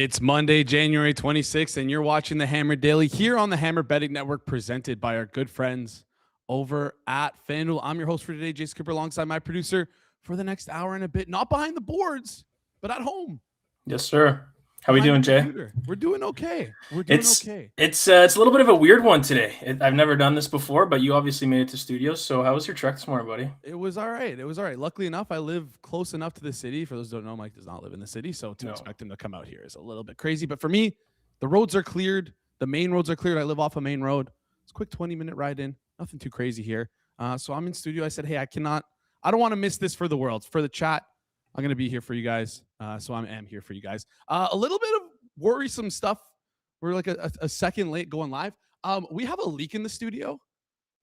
It's Monday, January 26th, and you're watching the Hammer Daily here on the Hammer Betting Network, presented by our good friends over at FanDuel. I'm your host for today, Jason Cooper, alongside my producer for the next hour and a bit. Not behind the boards, but at home. Yes, sir. How we doing, Jay? We're doing okay. It's a little bit of a weird one today. I've never done this before, but you obviously made it to studio. So how was your trek this morning, buddy? It was all right. Luckily enough, I live close enough to the city. For those who don't know, Mike does not live in the city, so to expect him to come out here is a little bit crazy. But for me, the roads are cleared. The main roads are cleared. I live off a main road. It's a quick 20-minute ride in. Nothing too crazy here. So I'm in studio. I said, hey, I don't want to miss this for the world. For the chat, I'm going to be here for you guys. So I am here for you guys. A little bit of worrisome stuff. We're like a second late going live. We have a leak in the studio.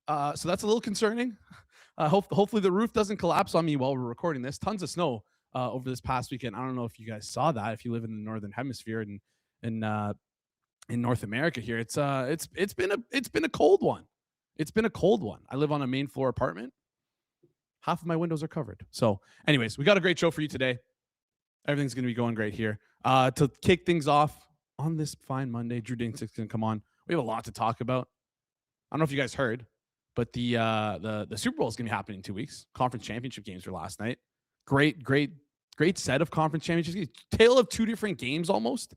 So that's a little concerning. Hopefully the roof doesn't collapse on me while we're recording this. Tons of snow over this past weekend. I don't know if you guys saw that. If you live in the northern hemisphere and in North America here, it's been a cold one. It's been a cold one. I live on a main floor apartment. Half of my windows are covered. So, anyways, we got a great show for you today. Everything's going to be going great here. To kick things off on this fine Monday, Drew Dinsick's going to come on. We have a lot to talk about. I don't know if you guys heard, but the Super Bowl is going to be happening in 2 weeks. Conference championship games were last night. Great set of conference championship games. Tale of two different games almost.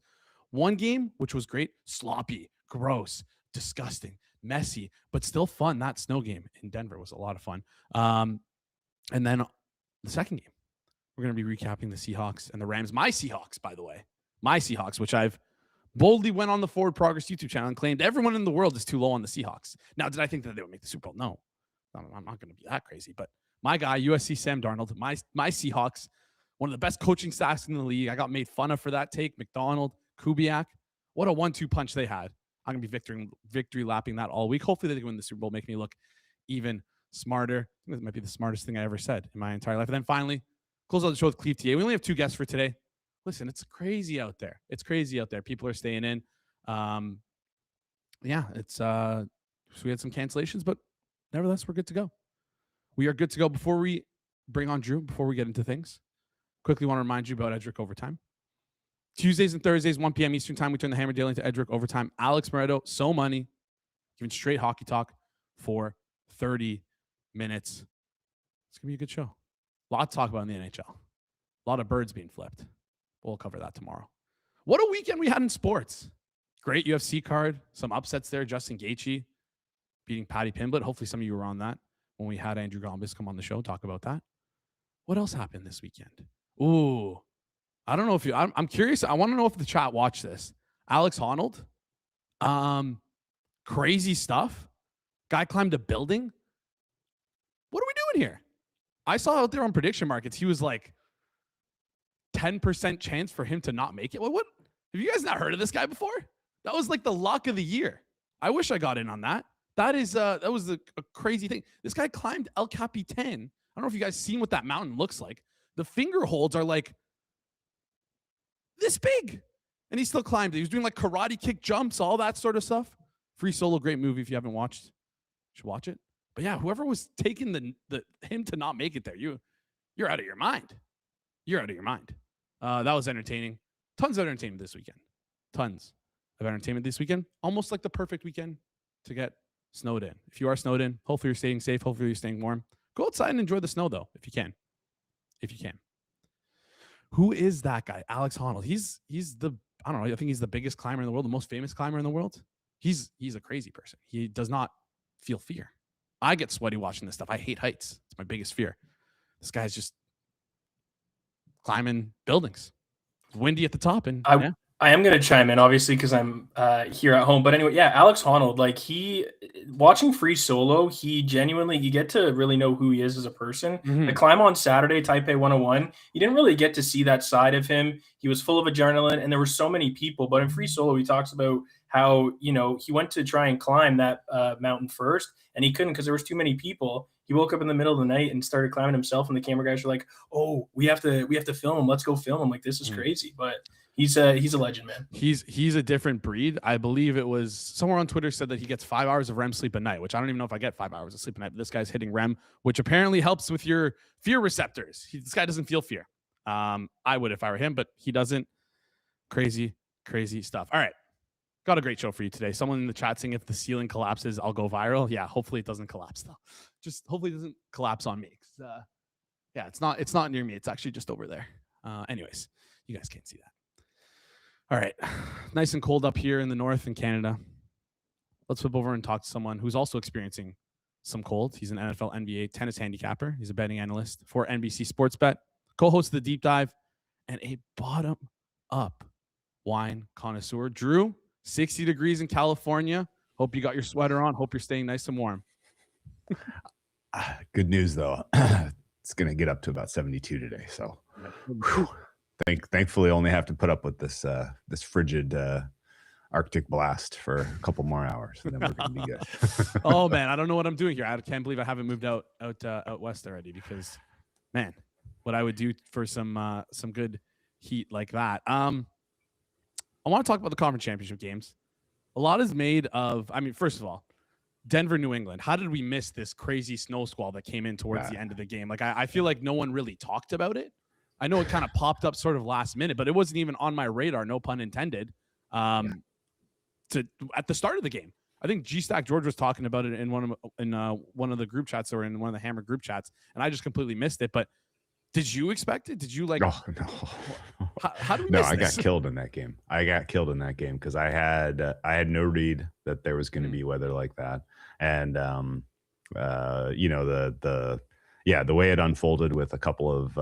One game, which was great, sloppy, gross, disgusting, messy, but still fun. That snow game in Denver was a lot of fun. And then the second game, we're going to be recapping the Seahawks and the Rams. My Seahawks, by the way. My Seahawks, which I've boldly went on the Forward Progress YouTube channel and claimed everyone in the world is too low on the Seahawks. Now, did I think that they would make the Super Bowl? No. I'm not going to be that crazy. But my guy, USC Sam Darnold, my Seahawks, one of the best coaching staffs in the league. I got made fun of for that take. McDonald, Kubiak. What a 1-2 punch they had. I'm going to be victory lapping that all week. Hopefully they can win the Super Bowl, make me look even smarter. I think that might be the smartest thing I ever said in my entire life. And then finally, close out the show with ClevTA. We only have 2 guests for today. Listen, it's crazy out there. People are staying in. So we had some cancellations, but nevertheless, we're good to go. We are good to go. Before we bring on Drew, before we get into things, quickly want to remind you about Edric Overtime. Tuesdays and Thursdays, 1 p.m. Eastern Time, we turn the Hammer Daily into Edric Overtime. Alex Moretto, So Money, giving straight hockey talk for 30 minutes. It's going to be a good show. A lot to talk about in the NHL. A lot of birds being flipped. We'll cover that tomorrow. What a weekend we had in sports. Great UFC card. Some upsets there. Justin Gaethje beating Paddy Pimblett. Hopefully some of you were on that when we had Andrew Gombis come on the show, talk about that. What else happened this weekend? Ooh. I don't know if I'm curious. I want to know if the chat watched this. Alex Honnold. Crazy stuff. Guy climbed a building. What are we doing here? I saw out there on prediction markets, he was like 10% chance for him to not make it. What? Have you guys not heard of this guy before? That was like the lock of the year. I wish I got in on that. That was a crazy thing. This guy climbed El Capitan. I don't know if you guys seen what that mountain looks like. The finger holds are like this big. And he still climbed it. He was doing like karate kick jumps, all that sort of stuff. Free Solo, great movie. If you haven't watched, you should watch it. But yeah, whoever was taking him to not make it there, you're out of your mind. You're out of your mind. That was entertaining. Tons of entertainment this weekend. Tons of entertainment this weekend. Almost like the perfect weekend to get snowed in. If you are snowed in, hopefully you're staying safe. Hopefully you're staying warm. Go outside and enjoy the snow, though, if you can. Who is that guy? Alex Honnold. He's I think he's the biggest climber in the world, the most famous climber in the world. He's a crazy person. He does not feel fear. I get sweaty watching this stuff. I hate heights. It's my biggest fear. This guy's just climbing buildings. It's windy at the top. And I am going to chime in, obviously, because I'm here at home. But anyway, yeah, Alex Honnold, watching Free Solo, you get to really know who he is as a person. Mm-hmm. The climb on Saturday, Taipei 101, you didn't really get to see that side of him. He was full of adrenaline, and there were so many people. But in Free Solo, he talks about how, he went to try and climb that mountain first, and he couldn't because there was too many people. He woke up in the middle of the night and started climbing himself, and the camera guys were like, "Oh, we have to film him. Let's go film him. Like, this is crazy." But he's a legend, man. He's a different breed. I believe it was somewhere on Twitter said that he gets 5 hours of REM sleep a night, which I don't even know if I get 5 hours of sleep a night. But this guy's hitting REM, which apparently helps with your fear receptors. This guy doesn't feel fear. I would if I were him, but he doesn't. Crazy Crazy stuff. All right. Got a great show for you today. Someone in the chat saying if the ceiling collapses, I'll go viral. Yeah, hopefully it doesn't collapse though. Just hopefully it doesn't collapse on me. Yeah, it's not near me. It's actually just over there. Anyways, you guys can't see that. All right. Nice and cold up here in the north in Canada. Let's flip over and talk to someone who's also experiencing some cold. He's an NFL, NBA tennis handicapper. He's a betting analyst for NBC Sportsbet, co-host of the Deep Dive, and a bottom-up wine connoisseur. Drew, 60 degrees in California. Hope you got your sweater on. Hope you're staying nice and warm. Good news, though. It's going to get up to about 72 today. So thankfully, only have to put up with this frigid Arctic blast for a couple more hours, and then we're going to be good. Oh, man, I don't know what I'm doing here. I can't believe I haven't moved out west already because, man, what I would do for some good heat like that. I want to talk about the conference championship games. A lot is made of, I mean, first of all, Denver, New England. How did we miss this crazy snow squall that came in towards the end of the game? Like, I feel like no one really talked about it. I know it kind of popped up sort of last minute, but it wasn't even on my radar, no pun intended, at the start of the game. I think G-Stack George was talking about it in one of the group chats or in one of the Hammer group chats, and I just completely missed it. But did you expect it? Did you like? Oh, no. How do we miss I this? got killed in that game. Because I had no read that there was going to be weather like that, and the way it unfolded with a couple of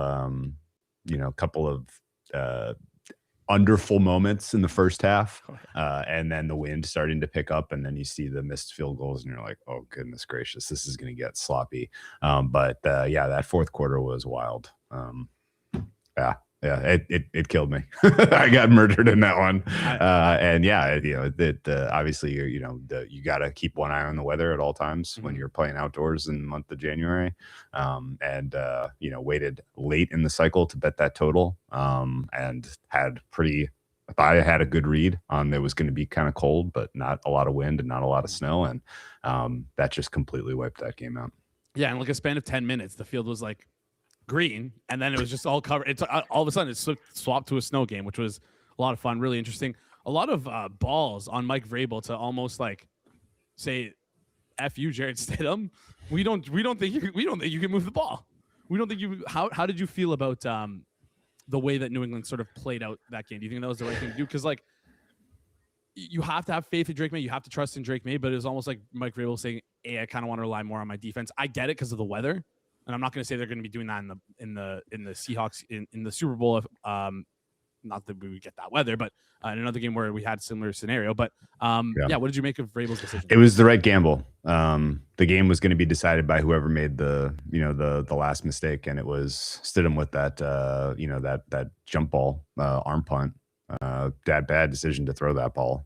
underful moments in the first half, and then the wind starting to pick up, and then you see the missed field goals, and you're like, oh goodness gracious, this is going to get sloppy. But that fourth quarter was wild. It killed me. I got murdered in that one. Obviously you got to keep one eye on the weather at all times when you're playing outdoors in the month of January. Waited late in the cycle to bet that total, and I thought I had a good read on it was going to be kind of cold, but not a lot of wind and not a lot of snow. And that just completely wiped that game out. Yeah. In like a span of 10 minutes, the field was like green, and then it was just all covered. It's all of a sudden it swapped to a snow game, which was a lot of fun, really interesting. A lot of balls on Mike Vrabel to almost like say, "F you, Jared Stidham. We don't think you can move the ball. We don't think you." How did you feel about the way that New England sort of played out that game? Do you think that was the right thing to do? Because like you have to have faith in Drake May, you have to trust in Drake May, but it was almost like Mike Vrabel saying, "Hey, I kind of want to rely more on my defense." I get it because of the weather. And I'm not going to say they're going to be doing that in the Seahawks in the Super Bowl. Not that we would get that weather, but in another game where we had a similar scenario. But what did you make of Vrabel's decision? It was the right gamble. The game was going to be decided by whoever made the last mistake, and it was Stidham with that that jump ball arm punt. Bad decision to throw that ball.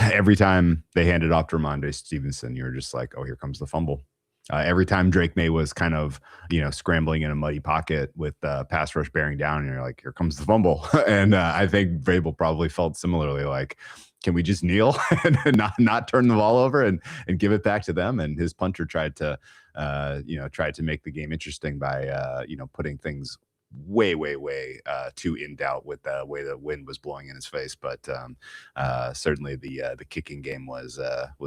Every time they handed off to Ramondre Stevenson, you're just like, oh, here comes the fumble. Every time Drake May was kind of, scrambling in a muddy pocket with pass rush bearing down, and you're like, here comes the fumble. And I think Vrabel probably felt similarly, like, can we just kneel and not turn the ball over and give it back to them? And his punter tried to make the game interesting by, putting things way too in doubt with the way the wind was blowing in his face. But certainly the kicking game was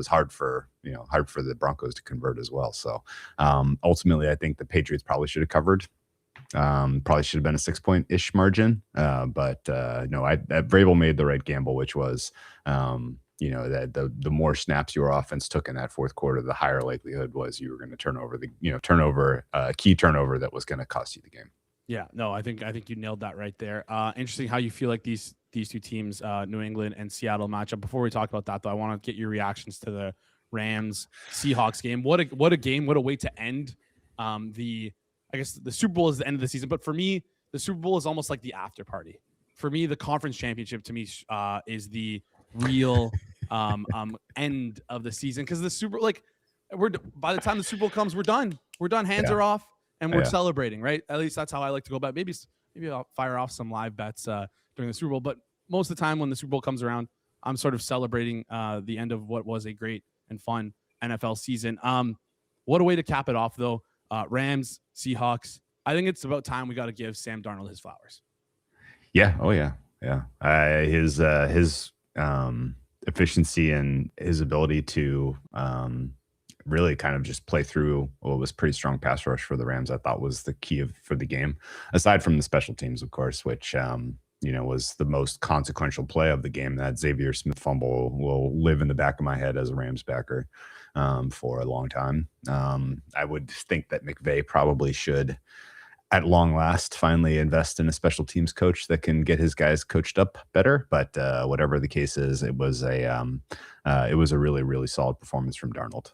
hard for the Broncos to convert as well. So ultimately I think the Patriots probably should have covered. Probably should have been a 6-point-ish margin. But Vrabel made the right gamble, which was that the more snaps your offense took in that fourth quarter, the higher likelihood was you were going to turn over key turnover that was going to cost you the game. Yeah, no, I think you nailed that right there. Interesting how you feel like these two teams, New England and Seattle, match up. Before we talk about that, though, I want to get your reactions to the Rams Seahawks game. What a game! What a way to end I guess the Super Bowl is the end of the season, but for me, the Super Bowl is almost like the after party. For me, the conference championship to me is the real end of the season, because the Super by the time the Super Bowl comes, we're done. We're done. Hands are off. And we're celebrating, right? At least that's how I like to go about it. Maybe I'll fire off some live bets during the Super Bowl. But most of the time when the Super Bowl comes around, I'm sort of celebrating the end of what was a great and fun NFL season. What a way to cap it off, though. Rams, Seahawks. I think it's about time we got to give Sam Darnold his flowers. Yeah. Oh yeah. Yeah. His efficiency and his ability to really kind of just play through what was pretty strong pass rush for the Rams, I thought was the key for the game. Aside from the special teams, of course, which was the most consequential play of the game. That Xavier Smith fumble will live in the back of my head as a Rams backer for a long time. I would think that McVay probably should, at long last, finally invest in a special teams coach that can get his guys coached up better. But whatever the case is, it was a really, really solid performance from Darnold.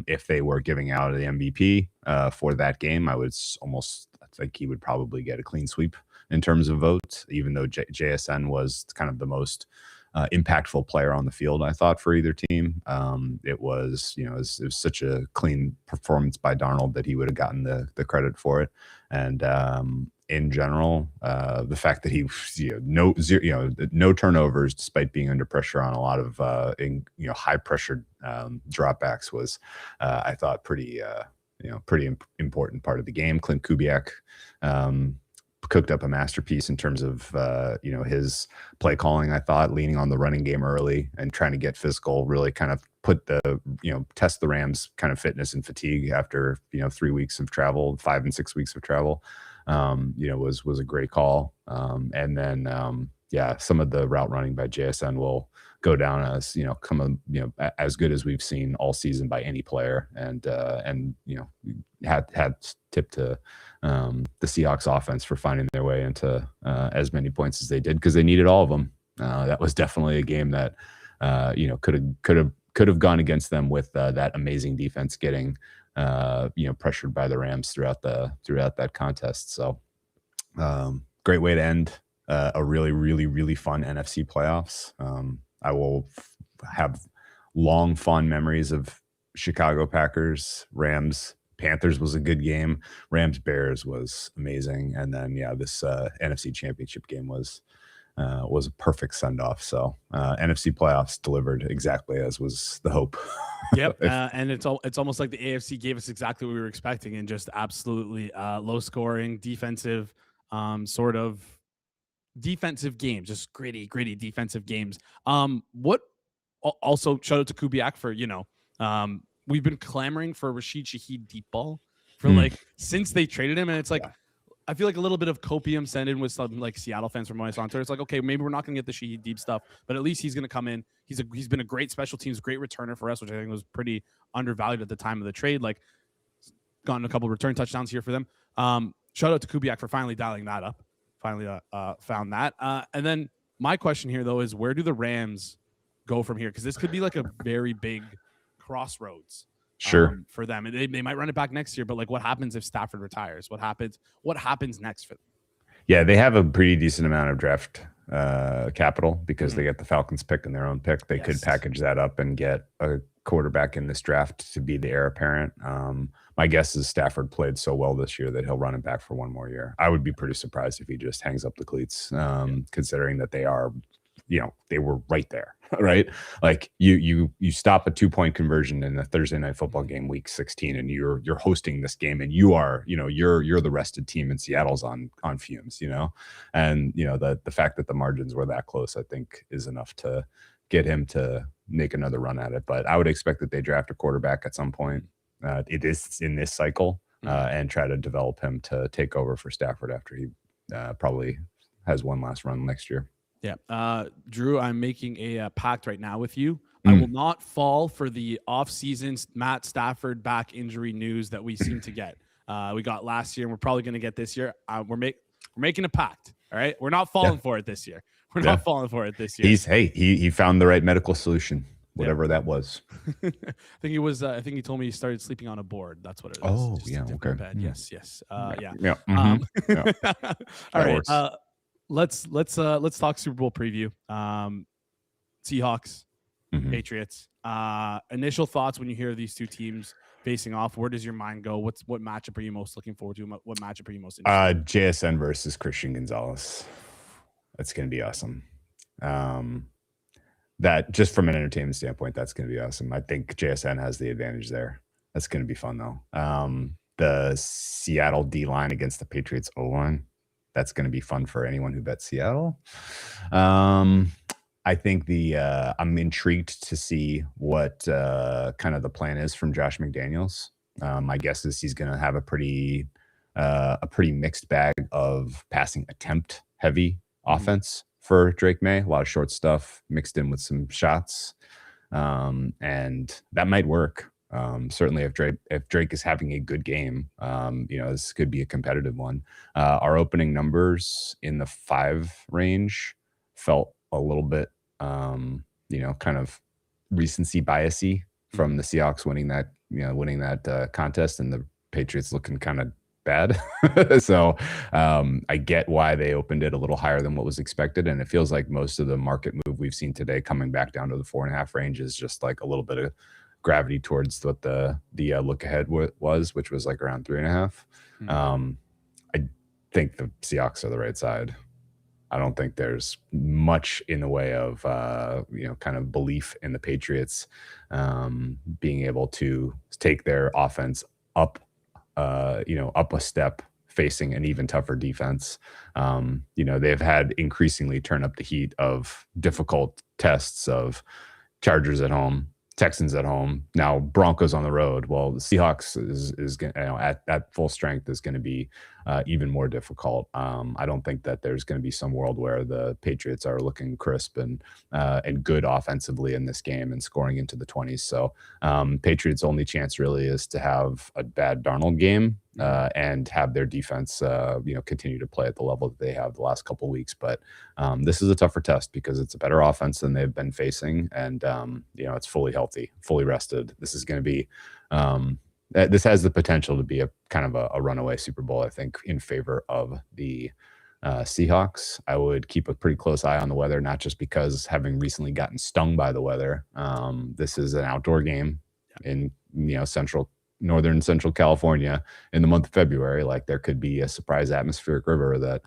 If they were giving out the MVP for that game, I would almost think he would probably get a clean sweep in terms of votes, even though JSN was kind of the most impactful player on the field, I thought, for either team. It was such a clean performance by Darnold that he would have gotten the credit for it. And in general, the fact that he no turnovers despite being under pressure on a lot of high pressured dropbacks was I thought pretty important part of the game. Clint Kubiak cooked up a masterpiece in terms of his play calling. I thought leaning on the running game early and trying to get physical really kind of put test the Rams kind of fitness and fatigue after 3 weeks of travel, 5 and 6 weeks of travel. Was a great call. And then some of the route running by JSN will go down as as good as we've seen all season by any player, and had tipped to the Seahawks offense for finding their way into as many points as they did, because they needed all of them. That was definitely a game that could have gone against them with that amazing defense getting pressured by the Rams throughout that contest. So great way to end a really, really, really fun NFC playoffs. I will have long, fond memories of Chicago Packers, Rams, Panthers was a good game. Rams, Bears was amazing. And then, this NFC Championship game was a perfect send-off. So NFC playoffs delivered exactly as was the hope. Yep. And it's almost like the AFC gave us exactly what we were expecting, and just absolutely low scoring, defensive, sort of defensive games, just gritty defensive games. What also, shout out to Kubiak for, we've been clamoring for Rashid Shaheed deep ball for since they traded him. And it's like, I feel like a little bit of copium sent in with some like Seattle fans from what I saw on Twitter. It's like, okay, maybe we're not going to get the Shaheed deep stuff, but at least he's going to come in. He's been a great special teams, great returner for us, which I think was pretty undervalued at the time of the trade. Like, gotten a couple of return touchdowns here for them. Shout out to Kubiak for finally dialing that up. Finally found that. And then my question here, though, is where do the Rams go from here? Because this could be like a very big crossroads for them. And they might run it back next year, but like, what happens if Stafford retires? What happens next for them? Yeah, they have a pretty decent amount of draft capital because they get the Falcons pick and their own pick. They could package that up and get a quarterback in this draft to be the heir apparent. My guess is Stafford played so well this year that he'll run it back for one more year. I would be pretty surprised if he just hangs up the cleats, considering that they are, they were right there, right? Like you stop a 2-point conversion in a Thursday night football game, week 16, and you're hosting this game, and you are, you're the rested team, and Seattle's on fumes, and the fact that the margins were that close, I think, is enough to get him to make another run at it. But I would expect that they draft a quarterback at some point. It is in this cycle, and try to develop him to take over for Stafford after he probably has one last run next year. Yeah. Drew, I'm making a pact right now with you. I will not fall for the off-season Matt Stafford back injury news that we seem to get. We got last year, and we're probably going to get this year. We're making a pact. All right. We're not falling for it this year. We're not falling for it this year. He found the right medical solution, whatever that was. I think he was. I think he told me he started sleeping on a board. That's what it is. Oh, yeah. Okay. Bed. Yes. Yeah. Yeah. All right. Let's talk Super Bowl preview. Seahawks, Patriots. Initial thoughts when you hear these two teams facing off. Where does your mind go? What matchup are you most looking forward to? What matchup are you most interested in? JSN versus Christian Gonzalez. That's going to be awesome. That just from an entertainment standpoint, that's going to be awesome. I think JSN has the advantage there. That's going to be fun though. The Seattle D line against the Patriots O line. that's going to be fun for anyone who bets Seattle. I think I'm intrigued to see what kind of the plan is from Josh McDaniels. My guess is he's going to have a pretty mixed bag of passing attempt heavy offense for Drake May. A lot of short stuff mixed in with some shots, and that might work. Certainly, if Drake is having a good game, this could be a competitive one. Our opening numbers in the 5 range felt a little bit, kind of recency biasy from the Seahawks winning that contest, and the Patriots looking kind of bad. So I get why they opened it a little higher than what was expected, and it feels like most of the market move we've seen today coming back down to the 4.5 range is just like a little bit of gravity towards what the look ahead was, which was like around 3.5. I think the Seahawks are the right side. I don't think there's much in the way of kind of belief in the Patriots being able to take their offense up a step facing an even tougher defense. They've had increasingly turn up the heat of difficult tests of Chargers at home, Texans at home, now Broncos on the road. Well, the Seahawks is at full strength is going to be even more difficult. I don't think that there's going to be some world where the Patriots are looking crisp and good offensively in this game and scoring into the 20s. So Patriots' only chance really is to have a bad Darnold game and have their defense continue to play at the level that they have the last couple of weeks. But this is a tougher test because it's a better offense than they've been facing, and it's fully healthy, fully rested. This is going to be this has the potential to be a kind of a runaway Super Bowl, I think, in favor of the Seahawks. I would keep a pretty close eye on the weather, not just because having recently gotten stung by the weather. This is an outdoor game in northern central California in the month of February. Like, there could be a surprise atmospheric river that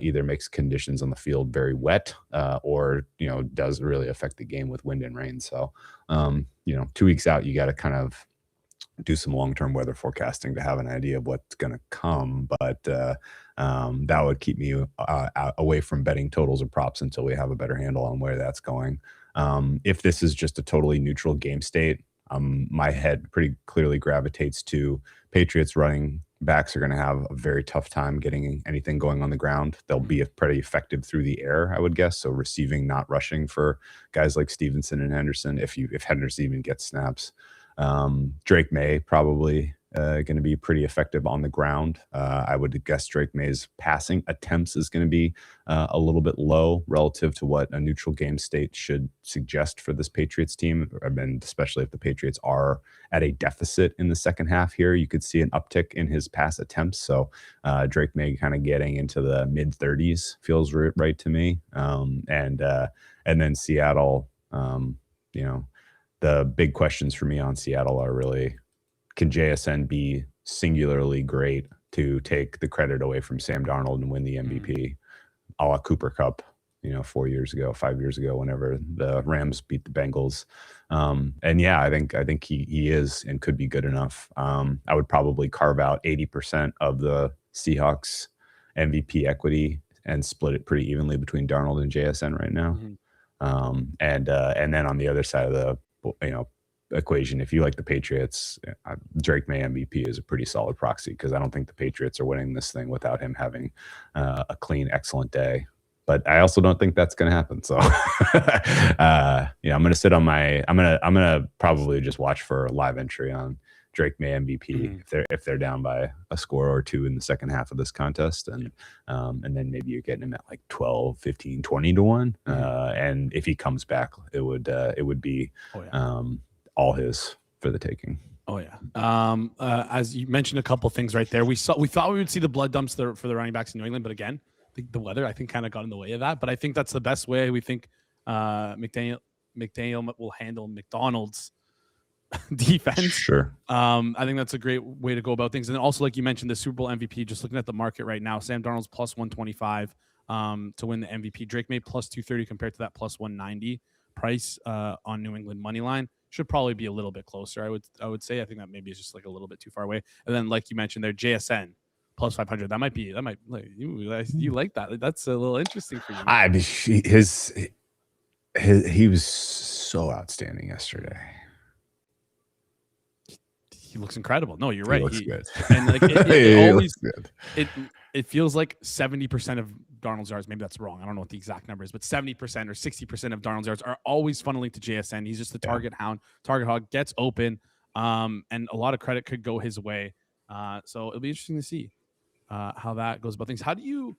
either makes conditions on the field very wet or does really affect the game with wind and rain. So 2 weeks out, you got to kind of do some long-term weather forecasting to have an idea of what's going to come. But that would keep me away from betting totals or props until we have a better handle on where that's going. If this is just a totally neutral game state, my head pretty clearly gravitates to Patriots running backs are going to have a very tough time getting anything going on the ground. They'll be pretty effective through the air, I would guess. So receiving, not rushing for guys like Stevenson and Henderson. If Henderson even gets snaps, Drake May probably going to be pretty effective on the ground. I would guess Drake May's passing attempts is going to be a little bit low relative to what a neutral game state should suggest for this Patriots team. And especially if the Patriots are at a deficit in the second half here, you could see an uptick in his pass attempts. So Drake May kind of getting into the mid 30s feels right to me. And then Seattle, the big questions for me on Seattle are really, can JSN be singularly great to take the credit away from Sam Darnold and win the MVP, a la Cooper Kupp, 5 years ago, whenever the Rams beat the Bengals. I think he is and could be good enough. I would probably carve out 80% of the Seahawks MVP equity and split it pretty evenly between Darnold and JSN right now. And then on the other side of the equation, if you like the Patriots, Drake May MVP is a pretty solid proxy, because I don't think the Patriots are winning this thing without him having a clean, excellent day. But I also don't think that's going to happen. So, I'm going to sit on my. I'm going to probably just watch for a live entry on Drake May MVP if they're down by a score or two in the second half of this contest, and then maybe you're getting him at like 12, 15, 20 to 1. And if he comes back, it would be all his for the taking. Oh yeah. As you mentioned, a couple things right there. We thought we would see the blood dumps for the running backs in New England, but again, the weather I think kind of got in the way of that. But I think that's the best way we think McDaniel will handle McDonald's defense. Sure. I think that's a great way to go about things. And then also, like you mentioned, the Super Bowl MVP, just looking at the market right now, Sam Darnold's plus 125 to win the MVP. Drake May plus 230 compared to that plus 190 price on New England money line. Should probably be a little bit closer. I would say. I think that maybe is just like a little bit too far away. And then, like you mentioned there, JSN plus 500. That might like you like that. That's a little interesting for you. I mean, he was so outstanding yesterday. He looks incredible. No, you're He right. looks good. And like it He always looks good. it feels like 70% of Darnold's yards. Maybe that's wrong. I don't know what the exact number is, but 70% or 60% of Darnold's yards are always funneling to JSN. He's just the target hog, gets open, and a lot of credit could go his way. So it'll be interesting to see how that goes about things. How do you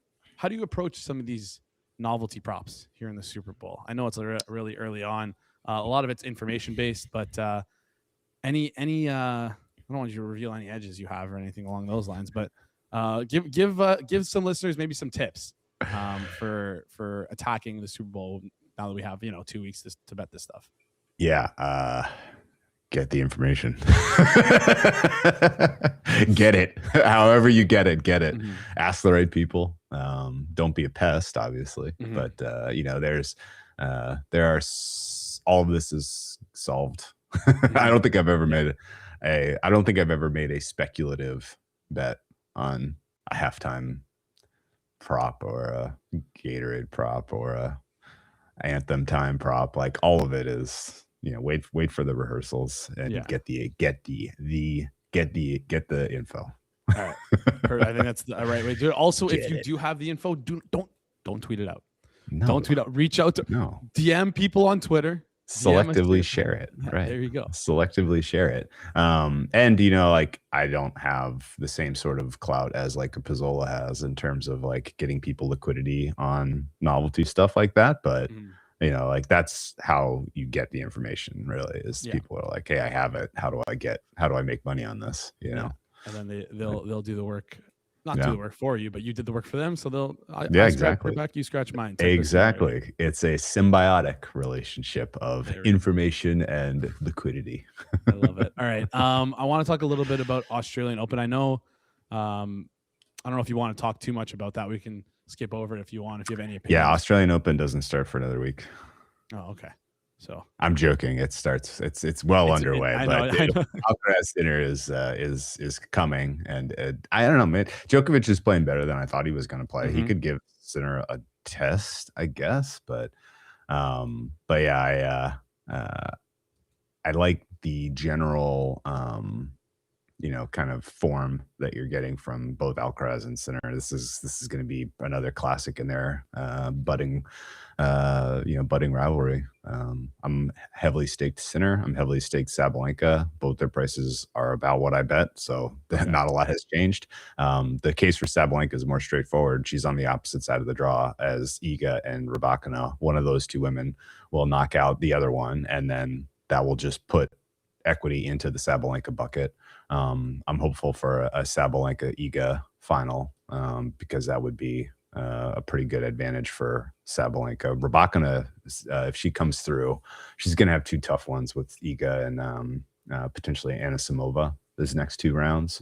approach some of these novelty props here in the Super Bowl? I know it's really early on. A lot of it's information based, but any I don't want you to reveal any edges you have or anything along those lines, but give some listeners maybe some tips for attacking the Super Bowl now that we have 2 weeks to bet this stuff. Yeah, get the information. Get it. However you get it. Mm-hmm. Ask the right people. Don't be a pest, obviously. Mm-hmm. But there are all of this is solved. Mm-hmm. I don't think I've ever made a speculative bet on a halftime prop or a Gatorade prop or a anthem time prop. Like all of it is, wait for the rehearsals and get the info. All right. I think that's the right way to do it. Also, if you do have the info, don't tweet it out. No. Don't tweet out. Reach out to DM people on Twitter. Selectively share it. Right. There you go. Selectively share it. And I don't have the same sort of clout as like a Pizzola has in terms of like getting people liquidity on novelty stuff like that. But that's how you get the information really is people are like, hey, I have it. How do I make money on this? And then they'll do the work. Not do the work for you, but you did the work for them. So exactly. Back, you scratch mine. Exactly. It's a symbiotic relationship of information and liquidity. I love it. All right. I want to talk a little bit about Australian Open. I know, I don't know if you want to talk too much about that. We can skip over it if you want, if you have any opinions. Yeah. Australian Open doesn't start for another week. Oh, okay. So I'm joking. It starts. It's well underway. I know. Alcaraz dinner is coming, and I don't know, man. Djokovic is playing better than I thought he was going to play. Mm-hmm. He could give Sinner a test, I guess, but yeah, I like the general kind of form that you're getting from both Alcaraz and Sinner. This is going to be another classic in their budding rivalry. I'm heavily staked Sinner. I'm heavily staked Sabalenka. Both their prices are about what I bet, so not a lot has changed. The case for Sabalenka is more straightforward. She's on the opposite side of the draw as Iga and Rybakina. One of those two women will knock out the other one, and then that will just put equity into the Sabalenka bucket. I'm hopeful for a Sabalenka-Iga final because that would be a pretty good advantage for Sabalenka. Rybakina, if she comes through, she's going to have two tough ones with Iga and potentially Anisimova those next two rounds.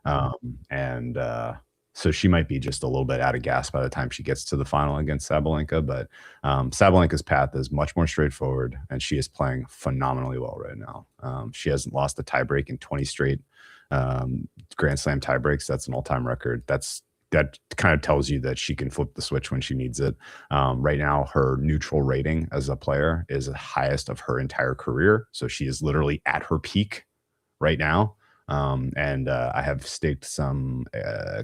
Mm-hmm. So she might be just a little bit out of gas by the time she gets to the final against Sabalenka. But Sabalenka's path is much more straightforward, and she is playing phenomenally well right now. She hasn't lost a tiebreak in 20 straight Grand Slam tiebreaks. That's an all-time record. That kind of tells you that she can flip the switch when she needs it. Right now, her neutral rating as a player is the highest of her entire career. So she is literally at her peak right now. I have staked some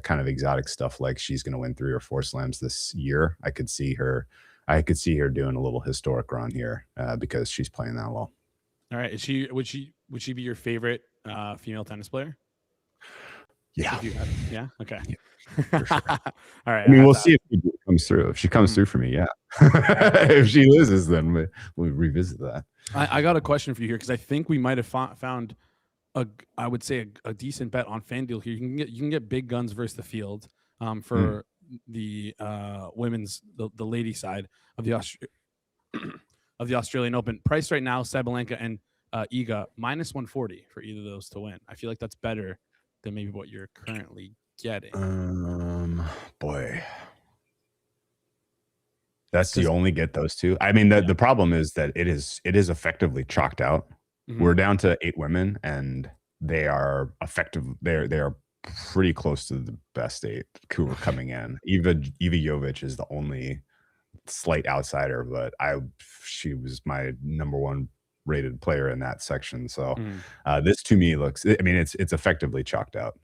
kind of exotic stuff, like she's going to win 3 or 4 slams this year. I could see her doing a little historic run here because she's playing that well. All right. Would she be your favorite female tennis player? Yeah. Yeah. Okay. Yeah, for sure. All right. I mean, we'll see if she comes through. If she comes through for me, yeah. If she loses, then we revisit that. I got a question for you here because I think we might have found I would say a decent bet on FanDuel here. You can get big guns versus the field for the women's the lady side of the Australian Open. Price right now, Sabalenka and Iga -140 for either of those to win. I feel like that's better than maybe what you're currently getting. Boy, that's you only get those two. I mean, the problem is that it is effectively chalked out. Mm-hmm. We're down to 8 women, and they are effective. They are pretty close to the best 8 who are coming in. Eva Jovic is the only slight outsider, but she was my number 1 rated player in that section. So this to me looks, I mean, it's effectively chalked out.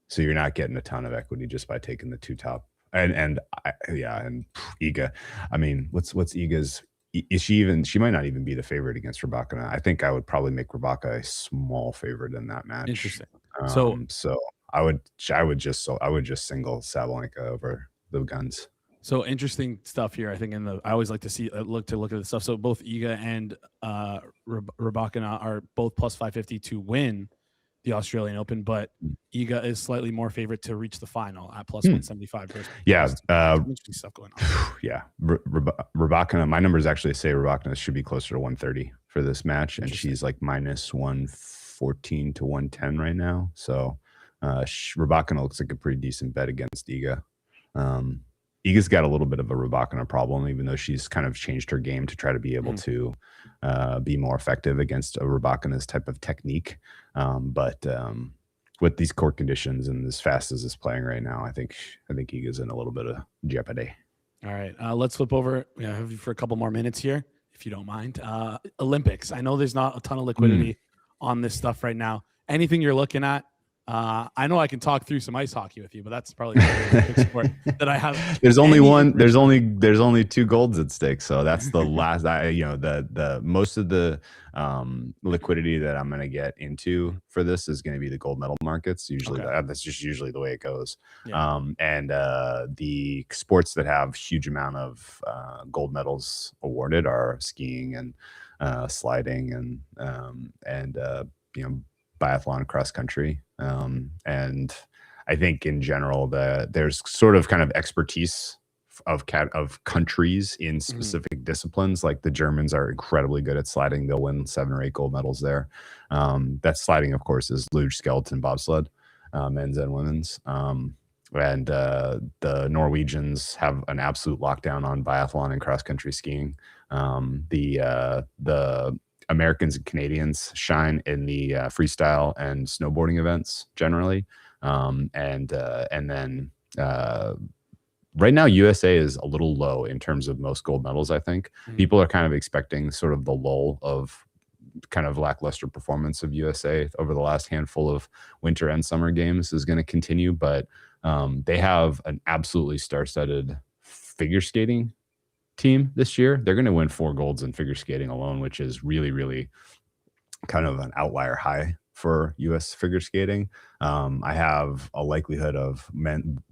So you're not getting a ton of equity just by taking the 2 top. And Iga. I mean, what's Iga's? Is she might not even be the favorite against Rybakina. I think I would probably make Rybakina a small favorite in that match. Interesting. So I would just single Sabalenka over the guns. So interesting stuff here. I think I always like to see look at the stuff. So both Iga and Rybakina are both plus 550 to win the Australian Open, but Iga is slightly more favorite to reach the final at plus 175. Interesting stuff going on. Yeah, Rybakina. My numbers actually say Rybakina should be closer to 130 for this match, and she's like minus 114 to 110 right now. So Rybakina looks like a pretty decent bet against Iga. Iga's got a little bit of a Rybakina problem, even though she's kind of changed her game to try to be able to be more effective against a Rybakina's type of technique. But with these court conditions and as fast as it's playing right now, I think Iga's in a little bit of jeopardy. All right, let's flip over. We have you for a couple more minutes here, if you don't mind. Olympics. I know there's not a ton of liquidity on this stuff right now. Anything you're looking at? I know I can talk through some ice hockey with you, but that's probably the big sport that I have. There's only one. There's only 2 golds at stake, so that's the last. The most of the liquidity that I'm going to get into for this is going to be the gold medal markets. Usually, that's just usually the way it goes. Yeah. And the sports that have huge amount of gold medals awarded are skiing and sliding and biathlon, cross country. And I think in general there's sort of kind of expertise of countries in specific disciplines. Like the Germans are incredibly good at sliding. They'll win 7 or 8 gold medals there. That sliding, of course, is luge, skeleton, bobsled, men's and women's. And the Norwegians have an absolute lockdown on biathlon and cross country skiing. The Americans and Canadians shine in the freestyle and snowboarding events generally. And then right now, USA is a little low in terms of most gold medals, I think. People are kind of expecting sort of the lull of kind of lackluster performance of USA over the last handful of winter and summer games is going to continue. But they have an absolutely star-studded figure skating team this year. They're going to win 4 golds in figure skating alone, which is really, really kind of an outlier high for U.S. figure skating. I have a likelihood of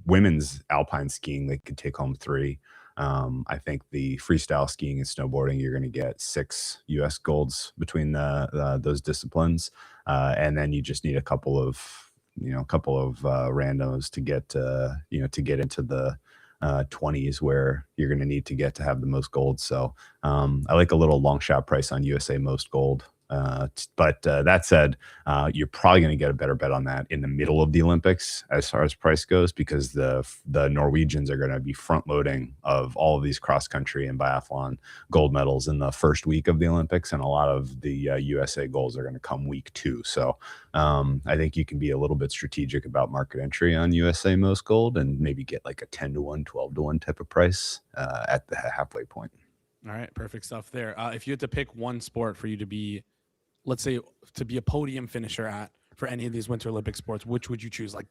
women's alpine skiing they could take home 3. I think the freestyle skiing and snowboarding, you're going to get 6 U.S. golds between those disciplines, and then you just need a couple of randos to get into the 20s where you're going to need to get to have the most gold. So I like a little long shot price on USA most gold. But that said, you're probably going to get a better bet on that in the middle of the Olympics as far as price goes, because the Norwegians are going to be front loading of all of these cross country and biathlon gold medals in the first week of the Olympics, and a lot of the USA golds are going to come week 2. So I think you can be a little bit strategic about market entry on USA most gold and maybe get like a 10-1, 12-1 type of price at the halfway point. All right, perfect stuff there. If you had to pick one sport for you to be, let's say, to be a podium finisher for any of these Winter Olympic sports, which would you choose? Like,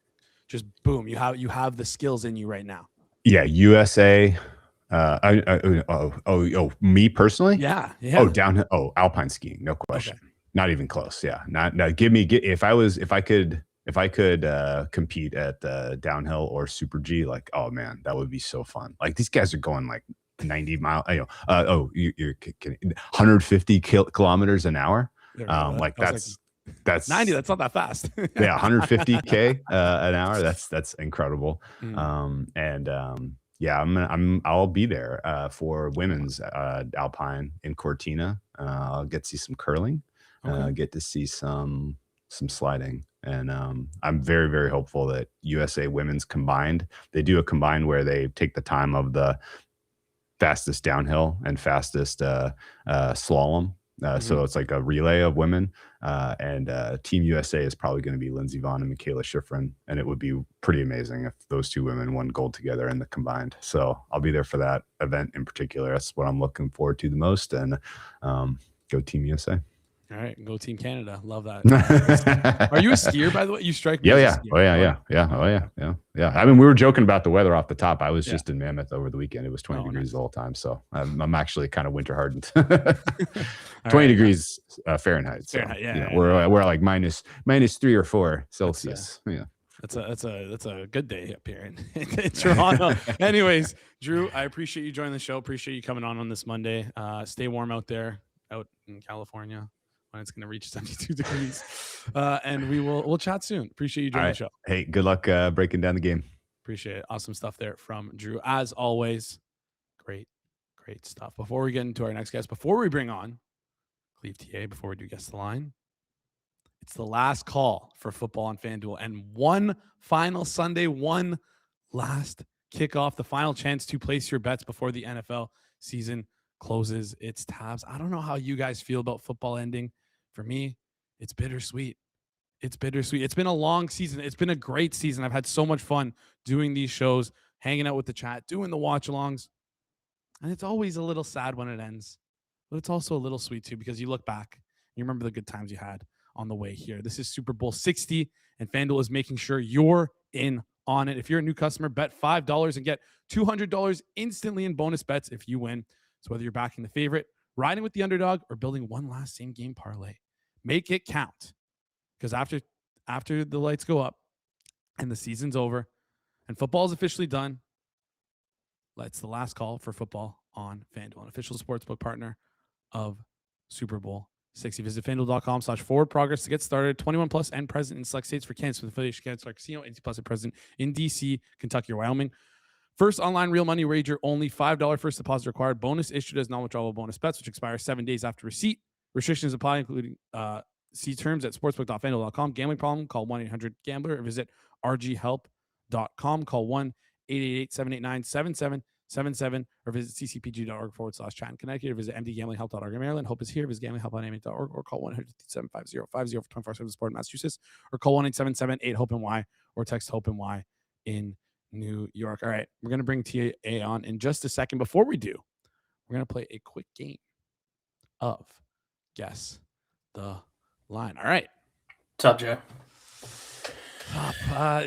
just boom, you have the skills in you right now. Yeah, USA. Me personally? Yeah. Oh, downhill. Oh, alpine skiing, no question. Okay. Not even close. Yeah, if I could compete at downhill or Super G, like, oh man, that would be so fun. Like these guys are going like 90 miles. You're 150 kilometers an hour. Like that's 90. That's not that fast. Yeah, 150k an hour. That's incredible. I'll be there for women's alpine in Cortina. I'll get to see some curling. Get to see some sliding, and I'm very, very hopeful that USA women's combined. They do a combined where they take the time of the fastest downhill and fastest slalom So it's like a relay of women. And Team USA is probably going to be Lindsey Vonn and Michaela Schifrin. And it would be pretty amazing if those two women won gold together in the combined. So I'll be there for that event in particular. That's what I'm looking forward to the most. And go Team USA. All right, go Team Canada. Love that. Are you a skier, by the way? You strike me. Yeah. Oh yeah. I mean, we were joking about the weather off the top. I was just in Mammoth over the weekend. It was 20 degrees the whole time, so I'm actually kind of winter hardened. 20 degrees Fahrenheit. So, we're like minus 3 or 4 Celsius. That's a good day up here in Toronto. Anyways, Drew, I appreciate you joining the show. Appreciate you coming on this Monday. Stay warm out there, out in California, when it's going to reach 72 degrees. And we'll chat soon. Appreciate you joining the show. Hey, good luck breaking down the game. Appreciate it. Awesome stuff there from Drew. As always, great stuff. Before we get into our next guest, before we bring on ClevTA, before we do Guess the Line, it's the last call for football on FanDuel. And one final Sunday, one last kickoff, the final chance to place your bets before the NFL season closes its tabs. I don't know how you guys feel about football ending. For me, it's bittersweet. It's been a long season. It's been a great season. I've had so much fun doing these shows, hanging out with the chat, doing the watch-alongs. And it's always a little sad when it ends. But it's also a little sweet too, because you look back, you remember the good times you had on the way here. This is Super Bowl 60, and FanDuel is making sure you're in on it. If you're a new customer, bet $5 and get $200 instantly in bonus bets if you win. So whether you're backing the favorite, riding with the underdog, or building one last same game parlay, make it count. Because after the lights go up and the season's over and football is officially done, it's the last call for football on FanDuel, an official sportsbook partner of Super Bowl 60. Visit FanDuel.com/forwardprogress to get started. 21 plus and present in select states. For Kansas with affiliation Kansas Casino, 18 plus and present in DC, Kentucky, or Wyoming. First online real money wager only. $5 first deposit required. Bonus issued as non-withdrawable bonus bets, which expire 7 days after receipt. Restrictions apply, including see terms at sportsbook.fanduel.com. Gambling problem? Call 1-800-GAMBLER or visit rghelp.com. Call 1-888-789-7777 or visit ccpg.org/chat in Connecticut or visit mdgamblinghelp.org in Maryland. Hope is here. Visit gamblinghelp.org or call 1-800-750-50 for 24/7 support in Massachusetts or call 1-877-8-HOPE-NY or text HOPE-NY in New York. All right, we're going to bring TA on in just a second. Before we do, we're going to play a quick game of Guess the Line. All right. What's up, Jay?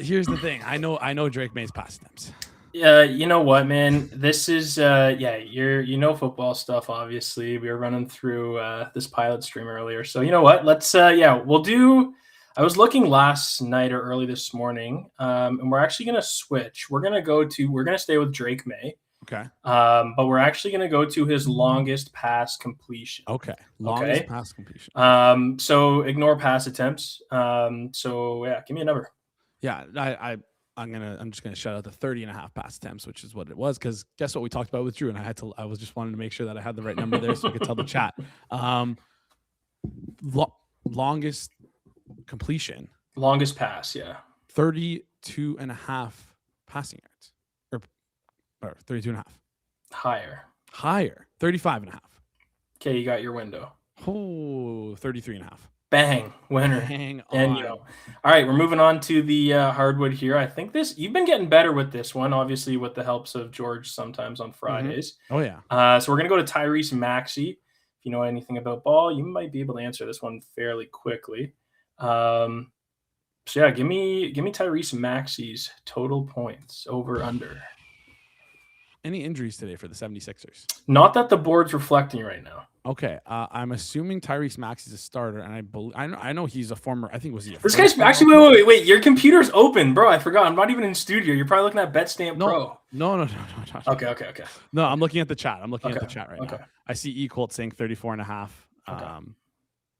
Here's the thing. I know Drake May's past attempts. Yeah, you know what, man? This is football stuff, obviously. We were running through this pilot stream earlier. So you know what? Let's we'll do. I was looking last night or early this morning, and we're actually gonna switch. We're gonna stay with Drake May. Okay. But we're actually going to go to his longest pass completion. Okay. Longest pass completion. So ignore pass attempts. So yeah, give me a number. Yeah, I'm just gonna shout out the 30.5 pass attempts, which is what it was. Because guess what we talked about with Drew, and I was just wanting to make sure that I had the right number there so I could tell the chat. Longest completion. Longest pass, yeah. 32.5 passing yards. Or 32.5. Higher. 35.5. Okay, you got your window. Oh, 33.5. Bang, winner. Hang on. And all right, we're moving on to the hardwood here. I think you've been getting better with this one, obviously with the helps of George sometimes on Fridays. Mm-hmm. Oh yeah. So we're gonna go to Tyrese Maxey. If you know anything about ball, you might be able to answer this one fairly quickly. So yeah, give me Tyrese Maxey's total points over under. Any injuries today for the 76ers? Not that the board's reflecting right now. Okay, I'm assuming Tyrese Maxey's a starter, and I know he's a former. I think was he. This guy's actually wait. Your computer's open, bro. I forgot. I'm not even in studio. You're probably looking at BetStamp Pro. No. Okay. No, I'm looking at the chat. I'm looking at the chat right now. I see Colt saying 34.5.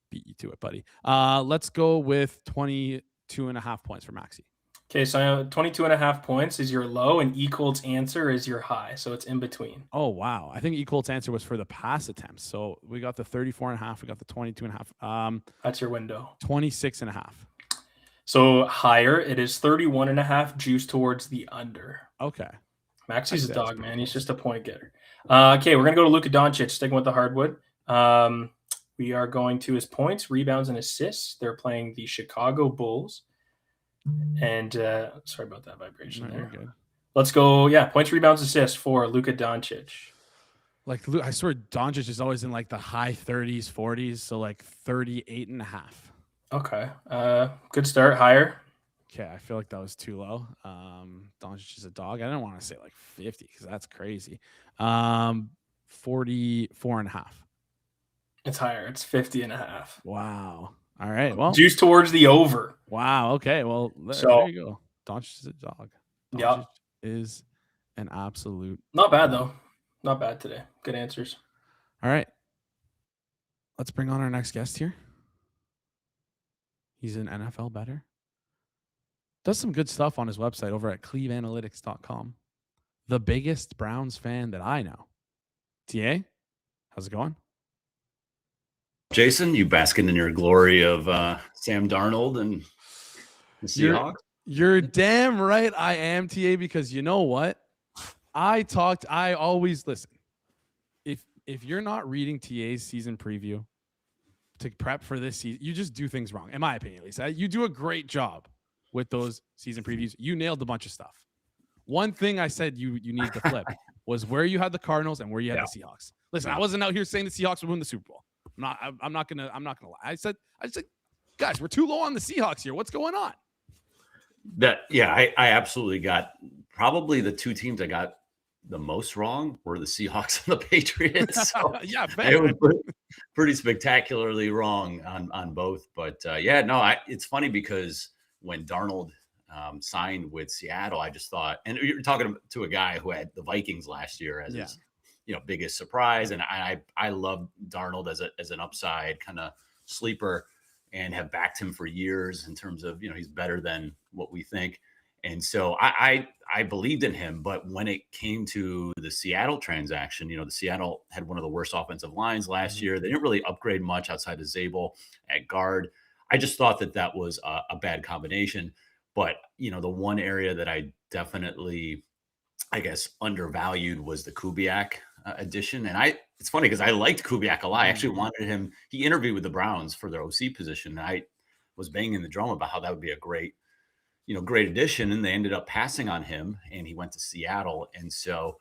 Beat you to it, buddy. Let's go with 22.5 points for Maxey. Okay, so 22.5 points is your low, and Colt's answer is your high, so it's in between. Oh, wow. I think Colt's answer was for the pass attempts. So we got the 34.5, we got the 22.5. That's your window. 26.5. So higher, it is 31.5, juice towards the under. Okay. Maxey's a dog, man. He's just a point getter. Okay, we're going to go to Luka Doncic, sticking with the hardwood. We are going to his points, rebounds, and assists. They're playing the Chicago Bulls. And sorry about that vibration there. Good. Let's go. Yeah, points, rebounds, assists for Luka Doncic. Like, I swear Doncic is always in like the high 30s, 40s. So like 38.5. Okay. Good start. Higher. Okay. I feel like that was too low. Doncic is a dog. I didn't want to say like 50 because that's crazy. 44.5. It's higher. It's 50.5. Wow. All right. Well, juice towards the over. Wow. Okay. Well, there you go. Doncic is a dog. Doncic is an absolute. Not bad though. Not bad today. Good answers. All right. Let's bring on our next guest here. He's an NFL bettor. Does some good stuff on his website over at Clevanalytics.com. The biggest Browns fan that I know. TA, how's it going? Jason, you basking in your glory of Sam Darnold and the Seahawks? You're damn right I am, TA, because you know what? I always listen. If you're not reading TA's season preview to prep for this season, you just do things wrong, in my opinion, at least. You do a great job with those season previews. You nailed a bunch of stuff. One thing I said you need to flip was where you had the Cardinals and where you had the Seahawks. Listen, I wasn't out here saying the Seahawks would win the Super Bowl. I'm not gonna lie. I said, guys, we're too low on the Seahawks here. What's going on? I absolutely got probably the two teams I got the most wrong were the Seahawks and the Patriots. So it was pretty spectacularly wrong on both. But it's funny because when Darnold signed with Seattle, I just thought, and you're talking to a guy who had the Vikings last year as his biggest surprise, and I love Darnold as an upside kind of sleeper and have backed him for years in terms of he's better than what we think. And so I believed in him, but when it came to the Seattle transaction, the Seattle had one of the worst offensive lines last year. They didn't really upgrade much outside of Zabel at guard. I just thought that was a bad combination. But, the one area that I definitely, I guess, undervalued was the Kubiak addition. And it's funny because I liked Kubiak a lot. I actually wanted him. He interviewed with the Browns for their OC position. And I was banging the drum about how that would be a great addition, and they ended up passing on him, and he went to Seattle. And so,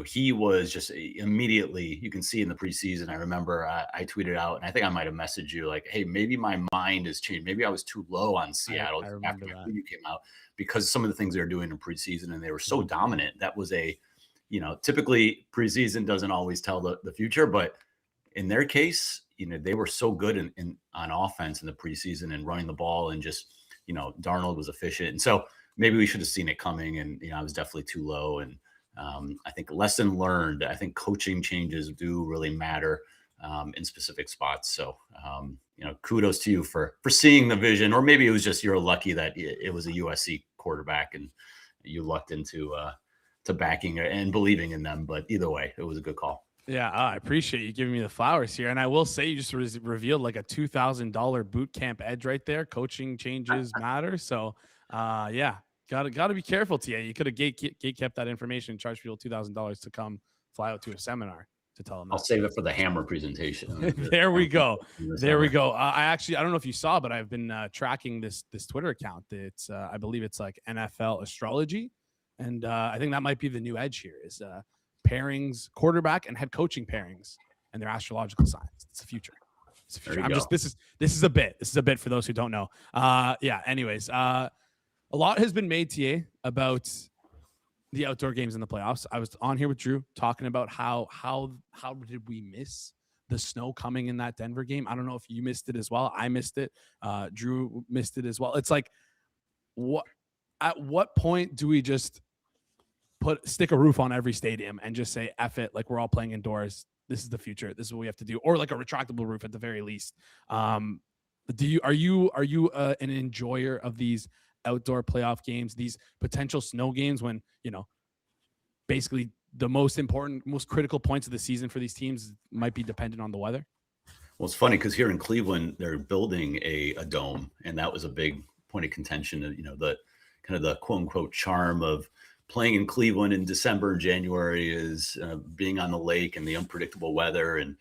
he was just immediately, you can see in the preseason, I remember I tweeted out, and I think I might've messaged you like, hey, maybe my mind has changed. Maybe I was too low on Seattle after the preview came out because some of the things they were doing in preseason, and they were so dominant. That was typically preseason doesn't always tell the future, but in their case, they were so good on offense in the preseason and running the ball, and just, Darnold was efficient. And so maybe we should have seen it coming, and, I was definitely too low. And I think lesson learned, I think coaching changes do really matter in specific spots. So, kudos to you for seeing the vision, or maybe it was just, you're lucky that it was a USC quarterback and you lucked into to backing and believing in them. But either way, it was a good call. Yeah, I appreciate you giving me the flowers here. And I will say you just revealed like a $2,000 boot camp edge right there. Coaching changes matter. So, gotta be careful, TA. You could have gate kept that information and charged people $2,000 to come fly out to a seminar to tell them that. I'll save it for the hammer presentation. There we go. There we go. I don't know if you saw, but I've been tracking this Twitter account. It's I believe it's like NFL astrology. And I think that might be the new edge here is pairings, quarterback and head coaching pairings, and their astrological signs. It's the future. It's the future. This is a bit. This is a bit for those who don't know. Anyways, a lot has been made, TA, about the outdoor games in the playoffs. I was on here with Drew talking about how did we miss the snow coming in that Denver game? I don't know if you missed it as well. I missed it. Drew missed it as well. It's like, at what point do we just stick a roof on every stadium and just say, F it, like we're all playing indoors. This is the future. This is what we have to do. Or like a retractable roof at the very least. Are you an enjoyer of these outdoor playoff games, these potential snow games when, basically the most important, most critical points of the season for these teams might be dependent on the weather? Well, it's funny because here in Cleveland, they're building a dome, and that was a big point of contention. The kind of the quote unquote charm of playing in Cleveland in December and January is being on the lake and the unpredictable weather. And,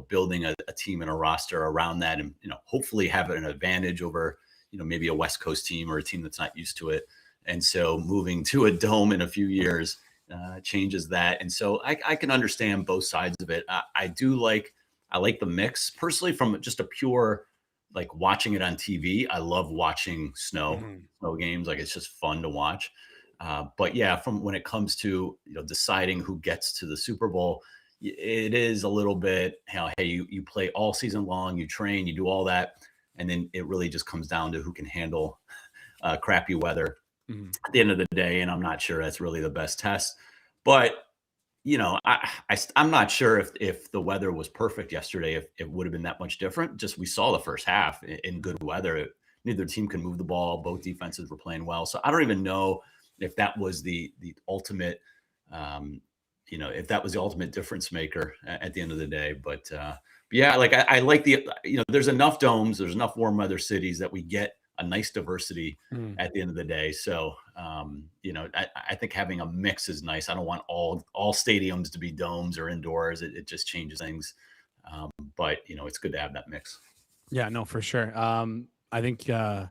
building a team and a roster around that, and hopefully have an advantage over maybe a West Coast team or a team that's not used to it. And so moving to a dome in a few years changes that. And so I can understand both sides of it. I like the mix personally from just a pure, like watching it on TV. I love watching snow games. Like, it's just fun to watch. But yeah, from when it comes to, deciding who gets to the Super Bowl, it is a little bit, hey, you play all season long, you train, you do all that. And then it really just comes down to who can handle crappy weather at the end of the day. And I'm not sure that's really the best test, but I'm not sure if the weather was perfect yesterday, if it would have been that much different. Just, we saw the first half in good weather. Neither team can move the ball. Both defenses were playing well. So I don't even know if that was the ultimate, if that was the ultimate difference maker at the end of the day. But yeah, like I like there's enough domes, there's enough warm weather cities that we get a nice diversity at the end of the day. So, I think having a mix is nice. I don't want all stadiums to be domes or indoors. It just changes things. But it's good to have that mix. Yeah, no, for sure. I think, that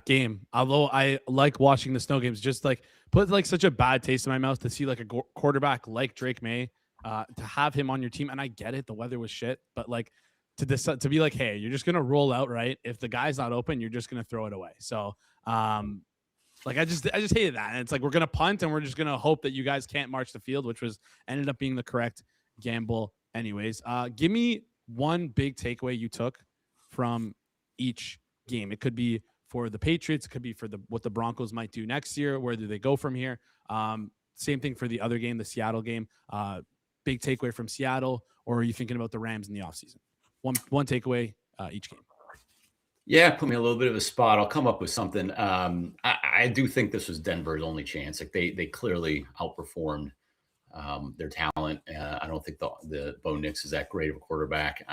game, although I like watching the snow games, just like put like such a bad taste in my mouth to see like a quarterback like Drake May, to have him on your team. And I get it, the weather was shit, but like to be like, hey, you're just gonna roll out, right? If the guy's not open, you're just gonna throw it away. So, like I just hated that. And it's like, we're gonna punt and we're just gonna hope that you guys can't march the field, which ended up being the correct gamble, anyways. Give me one big takeaway you took from each game. It could be for the Patriots, it could be for what the Broncos might do next year. Where do they go from here? Same thing for the other game, the Seattle game. Big takeaway from Seattle, or are you thinking about the Rams in the offseason? One takeaway each game. Yeah, put me a little bit of a spot. I'll come up with something. I do think this was Denver's only chance. Like they clearly outperformed their talent. I don't think the Bo Nix is that great of a quarterback.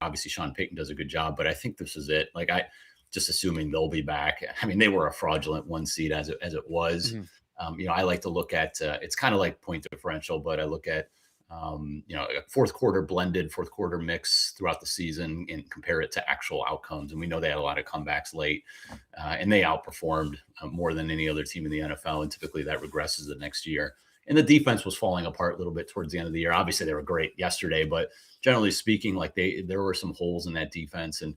Obviously Sean Payton does a good job, but I think this is it. Like, I just assuming they'll be back. I mean, they were a fraudulent 1 seed as it was. I like to look at it's kind of like point differential, but I look at a fourth quarter mix throughout the season and compare it to actual outcomes. And we know they had a lot of comebacks late, and they outperformed more than any other team in the NFL. And typically that regresses the next year. And the defense was falling apart a little bit towards the end of the year. Obviously they were great yesterday, but generally speaking, like there were some holes in that defense. And,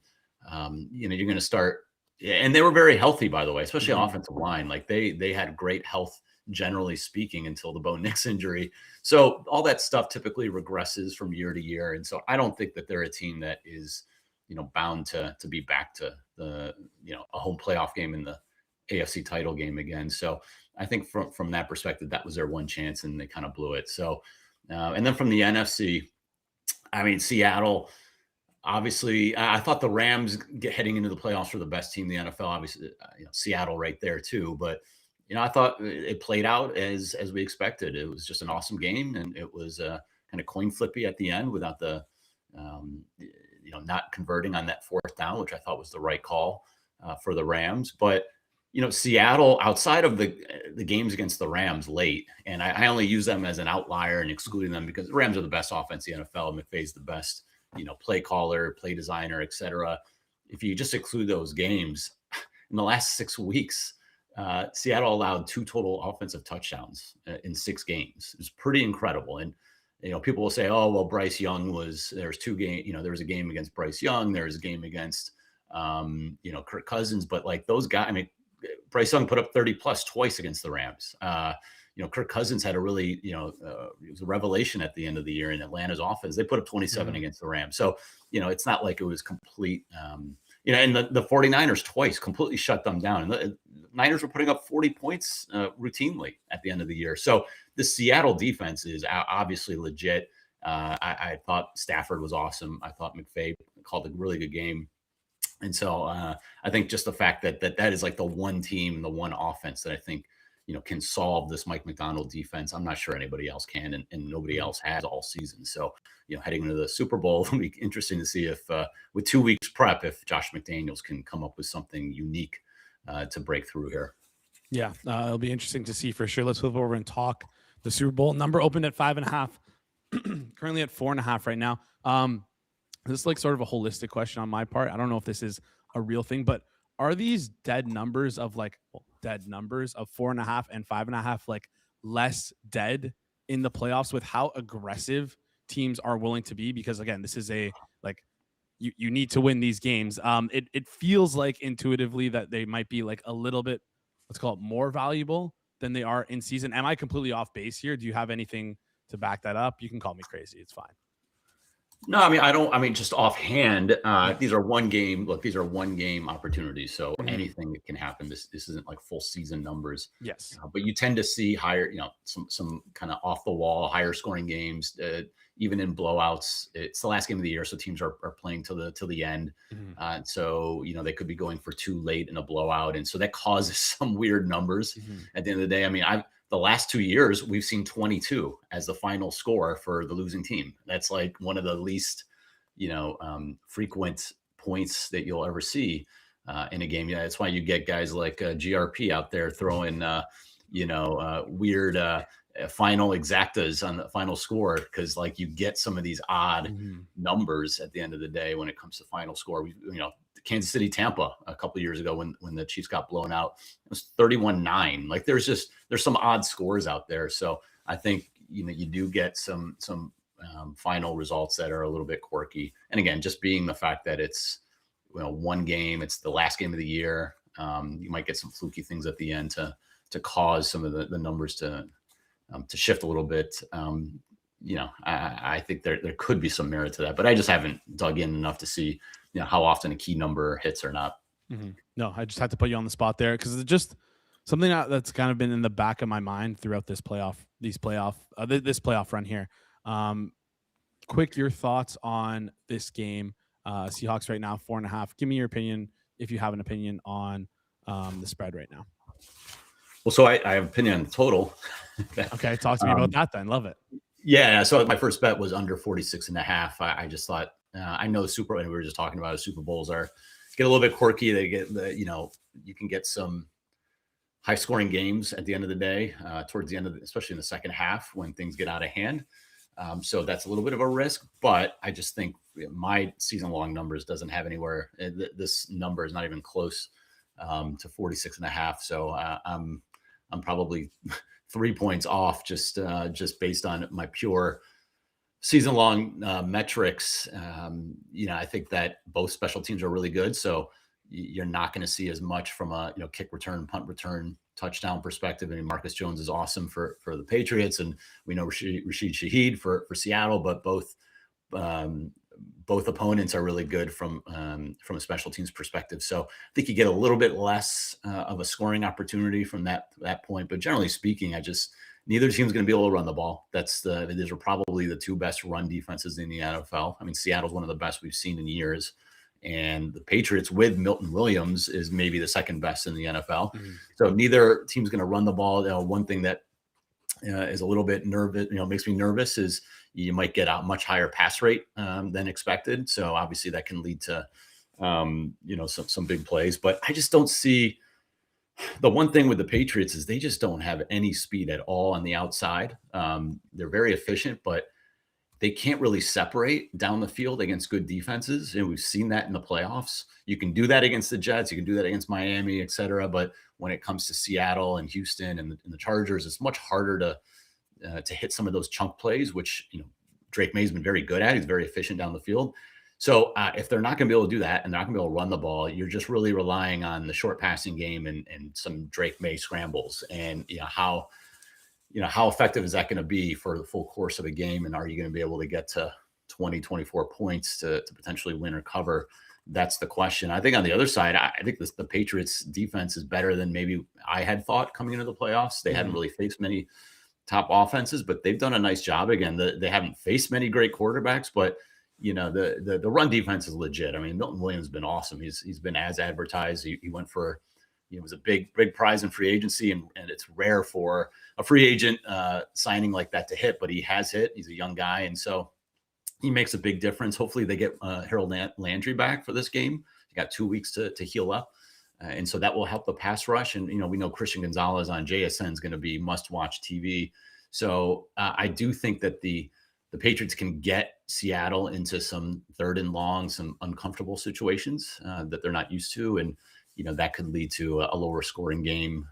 you're going to start, and they were very healthy, by the way, especially offensive line. Like they had great health, generally speaking, until the Bo Nix injury. So all that stuff typically regresses from year to year. And so I don't think that they're a team that is, bound to be back to the, a home playoff game in the AFC title game again. So I think from that perspective, that was their one chance and they kind of blew it. So, and then from the NFC, I mean, Seattle, obviously, I thought the Rams heading into the playoffs were the best team in the NFL. Obviously, Seattle right there too. But I thought it played out as we expected. It was just an awesome game, and it was kind of coin flippy at the end without the not converting on that fourth down, which I thought was the right call for the Rams. But Seattle, outside of the games against the Rams late, and I only use them as an outlier and excluding them because the Rams are the best offense in the NFL. McVay's the best, play caller, play designer, etc. If you just exclude those games, in the last 6 weeks, Seattle allowed 2 total offensive touchdowns in 6 games. It was pretty incredible. And, people will say, oh, well, Bryce Young there's 2 games, there was a game against Bryce Young. There was a game against, Kirk Cousins. But like those guys, I mean, Bryce Young put up 30 plus twice against the Rams. Kirk Cousins had a really, it was a revelation at the end of the year in Atlanta's offense. They put up 27 against the Rams. So, it's not like it was complete, and the 49ers twice completely shut them down. And the Niners were putting up 40 points routinely at the end of the year. So the Seattle defense is obviously legit. I thought Stafford was awesome. I thought McVay called a really good game. And so I think just the fact that is like the one team, the one offense that I think, can solve this Mike Macdonald defense. I'm not sure anybody else can, and nobody else has all season. So, heading into the Super Bowl, it'll be interesting to see if with 2 weeks prep, if Josh McDaniels can come up with something unique to break through here. Yeah, it'll be interesting to see for sure. Let's flip over and talk the Super Bowl. Number opened at 5.5. currently at 4.5 right now. This is like sort of a holistic question on my part. I don't know if this is a real thing, but are these dead numbers of 4.5 and 5.5 like less dead in the playoffs with how aggressive teams are willing to be? Because again, this is a like you need to win these games. It feels like intuitively that they might be like a little bit, let's call it, more valuable than they are in season. Am I completely off base here? Do you have anything to back that up? You can call me crazy. It's fine. No, I mean, just offhand, these are one game. Look, these are one game opportunities. So anything can happen. This isn't like full season numbers. Yes. But you tend to see higher, some kind of off the wall, higher scoring games, even in blowouts. It's the last game of the year. So teams are playing till the end. So, they could be going for too late in a blowout. And so that causes some weird numbers at the end of the day. I mean, the last 2 years, we've seen 22 as the final score for the losing team. That's like one of the least, frequent points that you'll ever see in a game. Yeah, that's why you get guys like GRP out there throwing, weird final exactas on the final score, because like you get some of these odd numbers at the end of the day when it comes to final score. Kansas City, Tampa a couple of years ago when the Chiefs got blown out, it was 31-9. Like there's some odd scores out there. So I think, you do get some final results that are a little bit quirky. And again, just being the fact that it's, one game, it's the last game of the year. You might get some fluky things at the end to cause some of the numbers to shift a little bit. I think there could be some merit to that, but I just haven't dug in enough to see, how often a key number hits or not. No, I just had to put you on the spot there because it's just something that's kind of been in the back of my mind throughout this playoff run here. Quick, your thoughts on this game? Seahawks right now 4.5. Give me your opinion if you have an opinion on the spread right now. Well, so I have an opinion on the total. Okay, talk to me about that then. Love it. Yeah, so my first bet was under 46.5. I just thought, I know we were just talking about Super Bowls get a little bit quirky. They get you can get some high scoring games at the end of the day, towards the end of especially in the second half when things get out of hand. So that's a little bit of a risk, but I just think my season long numbers doesn't have anywhere. This number is not even close to 46.5. So I'm probably 3 points off just based on my pure season long metrics. I think that both special teams are really good. So you're not going to see as much from a kick return, punt return, touchdown perspective. I mean, Marcus Jones is awesome for the Patriots, and we know Rashid Shaheed for Seattle, but both opponents are really good from a special teams perspective. So I think you get a little bit less of a scoring opportunity from that point. But generally speaking, neither team's going to be able to run the ball. These are probably the two best run defenses in the NFL. I mean, Seattle's one of the best we've seen in years. And the Patriots with Milton Williams is maybe the second best in the NFL. So neither team's going to run the ball. One thing that is a little bit nervous, makes me nervous is you might get a much higher pass rate than expected. So obviously that can lead to, some big plays. But I just don't see. The one thing with the Patriots is they just don't have any speed at all on the outside. They're very efficient, but they can't really separate down the field against good defenses. And we've seen that in the playoffs. You can do that against the Jets. You can do that against Miami, et cetera. But when it comes to Seattle and Houston and the Chargers, it's much harder to hit some of those chunk plays, which, Drake May's been very good at. He's very efficient down the field. So if they're not going to be able to do that and they're not going to be able to run the ball, you're just really relying on the short passing game and some Drake May scrambles. And how effective is that going to be for the full course of a game? And are you going to be able to get to 20, 24 points to potentially win or cover? That's the question. I think on the other side, I think the Patriots defense is better than maybe I had thought coming into the playoffs. They hadn't really faced many top offenses, but they've done a nice job. Again, they haven't faced many great quarterbacks, but the run defense is legit. I mean, Milton Williams has been awesome. He's been as advertised. He went for, it was a big prize in free agency, and it's rare for a free agent signing like that to hit, but he has hit. He's a young guy, and so he makes a big difference. Hopefully they get Harold Landry back for this game. He got 2 weeks to heal up, and so that will help the pass rush. And we know Christian Gonzalez on JSN is going to be must-watch TV. So I do think that the the Patriots can get Seattle into some 3rd and long, some uncomfortable situations that they're not used to. And, that could lead to a lower scoring game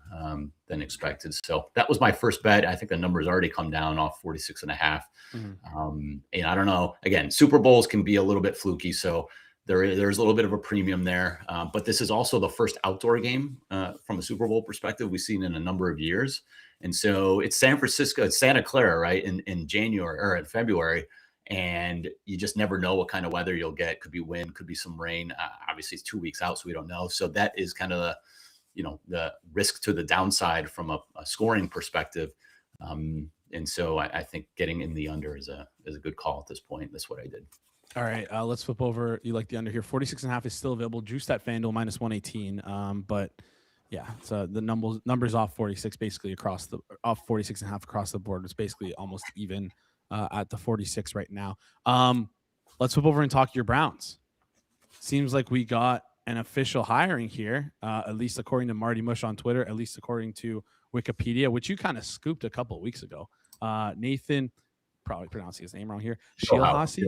than expected. So that was my first bet. I think the number's already come down off 46.5. And I don't know, again, Super Bowls can be a little bit fluky. So there's a little bit of a premium there. But this is also the first outdoor game from a Super Bowl perspective we've seen in a number of years. And so it's it's Santa Clara, right? In January or in February. And you just never know what kind of weather you'll get. Could be wind, could be some rain. Obviously it's 2 weeks out, so we don't know. So that is kind of the risk to the downside from a scoring perspective. And so I think getting in the under is a good call at this point. That's what I did. All right, let's flip over. You like the under here. 46.5 is still available. Juiced at FanDuel -118. But yeah, so the numbers off 46 basically off 46.5 across the board. It's basically almost even at the 46 right now. Let's flip over and talk your Browns. Seems like we got an official hiring here, at least according to Marty Mush on Twitter, at least according to Wikipedia, which you kind of scooped a couple of weeks ago. Nathan, probably pronouncing his name wrong here. Shieldhouse.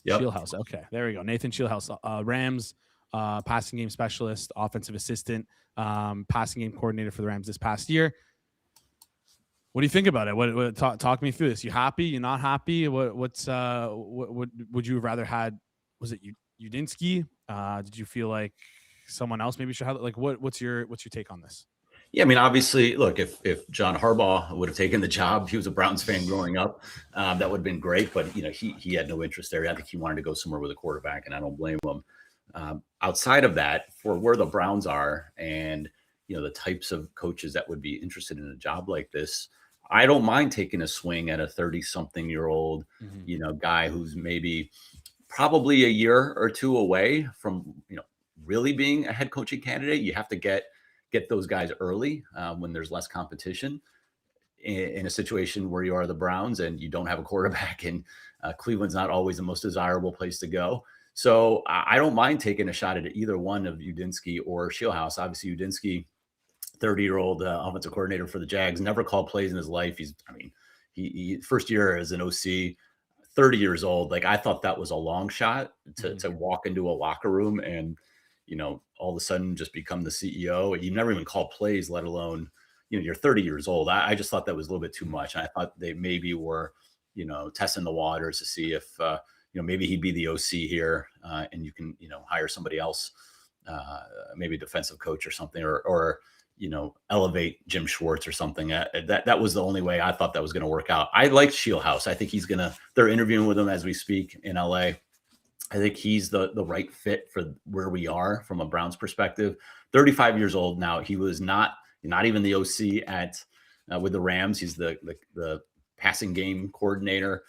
Shieldhouse. Okay, there we go. Nathan Shieldhouse, Rams passing game specialist, offensive assistant, passing game coordinator for the Rams this past year. What do you think about it? Talk me through this. You happy? You not happy? What would you have rather had? Was it Dinsick? Did you feel like someone else maybe should have? Like, what's your take on this? Yeah, I mean, obviously, look, if John Harbaugh would have taken the job, he was a Browns fan growing up, that would have been great. But he had no interest there. I think he wanted to go somewhere with a quarterback, and I don't blame him. Outside of that, for where the Browns are, and the types of coaches that would be interested in a job like this, I don't mind taking a swing at a 30-something-year-old, guy who's maybe probably a year or two away from, really being a head coaching candidate. You have to get those guys early when there's less competition in a situation where you are the Browns and you don't have a quarterback, and Cleveland's not always the most desirable place to go. So I don't mind taking a shot at either one of Dinsick or Shieldhouse. Obviously, Dinsick, 30-year-old offensive coordinator for the Jags, never called plays in his life. He first year as an OC, 30 years old. Like, I thought that was a long shot to walk into a locker room and, all of a sudden just become the CEO. You never even called plays, let alone, you're 30 years old. I just thought that was a little bit too much. And I thought they maybe were, testing the waters to see if, maybe he'd be the OC here and you can, hire somebody else, maybe a defensive coach or something, or elevate Jim Schwartz or something. That was the only way I thought that was going to work out. I like Shieldhouse. I think they're interviewing with him as we speak in LA. I think he's the right fit for where we are from a Browns perspective. 35 years old now. He was not even the OC with the Rams. He's the passing game coordinator.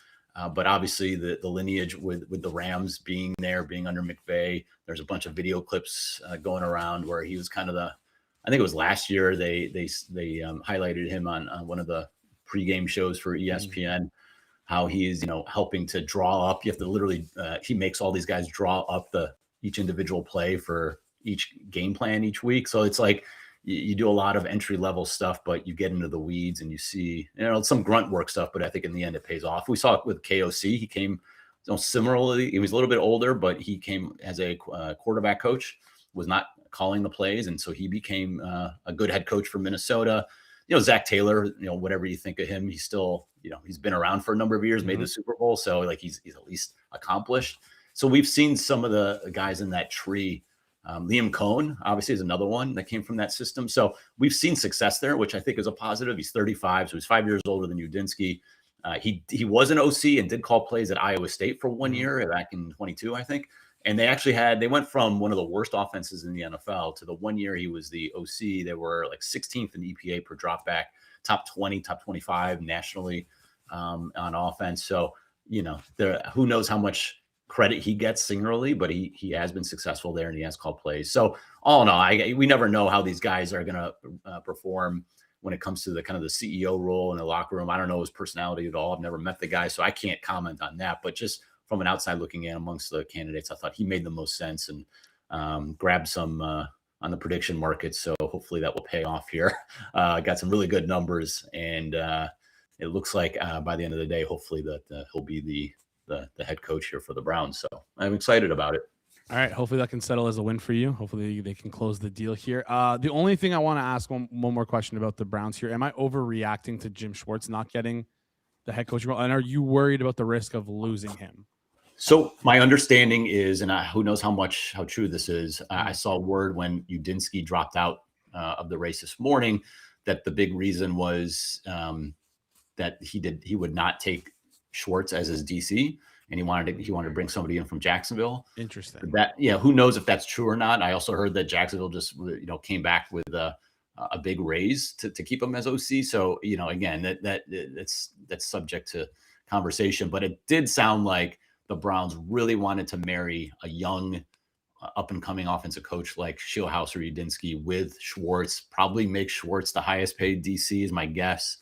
But obviously the lineage with the Rams being under McVay, there's a bunch of video clips going around where he was kind of I think it was last year they highlighted him on one of the pregame shows for ESPN, how he's helping to draw up. You have to literally he makes all these guys draw up each individual play for each game plan each week. So it's like you do a lot of entry level stuff, but you get into the weeds and you see some grunt work stuff. But I think in the end it pays off. We saw it with KOC. He came similarly. He was a little bit older, but he came as a quarterback coach, was not calling the plays, and so he became a good head coach for Minnesota. Zach Taylor, whatever you think of him, he's still, he's been around for a number of years, made the Super Bowl, so like he's at least accomplished. So we've seen some of the guys in that tree. Liam Cohen obviously is another one that came from that system. So we've seen success there, which I think is a positive. He's 35, so he's 5 years older than Dinsick. He was an OC and did call plays at Iowa State for 1 year back in 22, I think. And they went from one of the worst offenses in the NFL to the 1 year he was the OC. They were like 16th in EPA per dropback, top 20, top 25 nationally on offense. So, who knows how much credit he gets singularly, but he has been successful there and he has called plays. So all in all, we never know how these guys are going to perform when it comes to the kind of the CEO role in the locker room. I don't know his personality at all. I've never met the guy, so I can't comment on that, but just from an outside looking in amongst the candidates, I thought he made the most sense and grabbed some on the prediction market. So hopefully that will pay off here. Got some really good numbers and it looks like by the end of the day, hopefully that he'll be the head coach here for the Browns. So I'm excited about it. All right. Hopefully that can settle as a win for you. Hopefully they can close the deal here. The only thing I want to ask one more question about the Browns here. Am I overreacting to Jim Schwartz not getting the head coaching role? And are you worried about the risk of losing him? So my understanding is, and who knows how true this is, I saw word when Dinsick dropped out of the race this morning that the big reason was that he would not take Schwartz as his DC. And he wanted to bring somebody in from Jacksonville. Interesting. That, who knows if that's true or not. I also heard that Jacksonville just came back with a big raise to keep him as OC. So again, that's subject to conversation. But it did sound like the Browns really wanted to marry a young, up and coming offensive coach like Schillhouse or Dinsick with Schwartz. Probably make Schwartz the highest paid DC is my guess.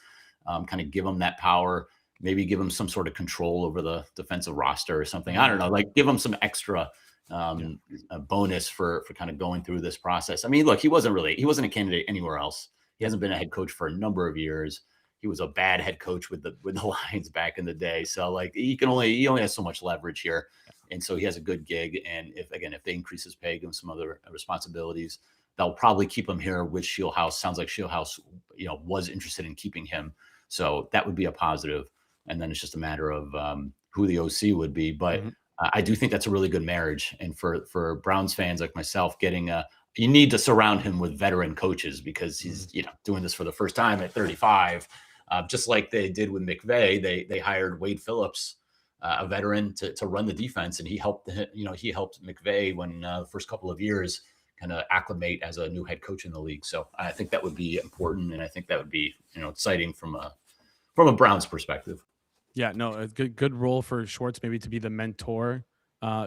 Kind of give him that power. Maybe give him some sort of control over the defensive roster or something. I don't know, like give him some extra a bonus for kind of going through this process. I mean, look, he wasn't a candidate anywhere else. He hasn't been a head coach for a number of years. He was a bad head coach with the Lions back in the day. So like he only has so much leverage here. And so he has a good gig. And if they increase his pay, give him some other responsibilities, that'll probably keep him here with Schillhouse. Sounds like Schillhouse, was interested in keeping him. So that would be a positive. And then it's just a matter of who the OC would be. But I do think that's a really good marriage. And for Browns fans like myself, you need to surround him with veteran coaches because he's doing this for the first time at 35. Just like they did with McVay, they hired Wade Phillips, a veteran, to run the defense, and he helped McVay when the first couple of years kind of acclimate as a new head coach in the league. So I think that would be important, and I think that would be exciting from a Browns perspective. Yeah, no, a good role for Schwartz maybe to be the mentor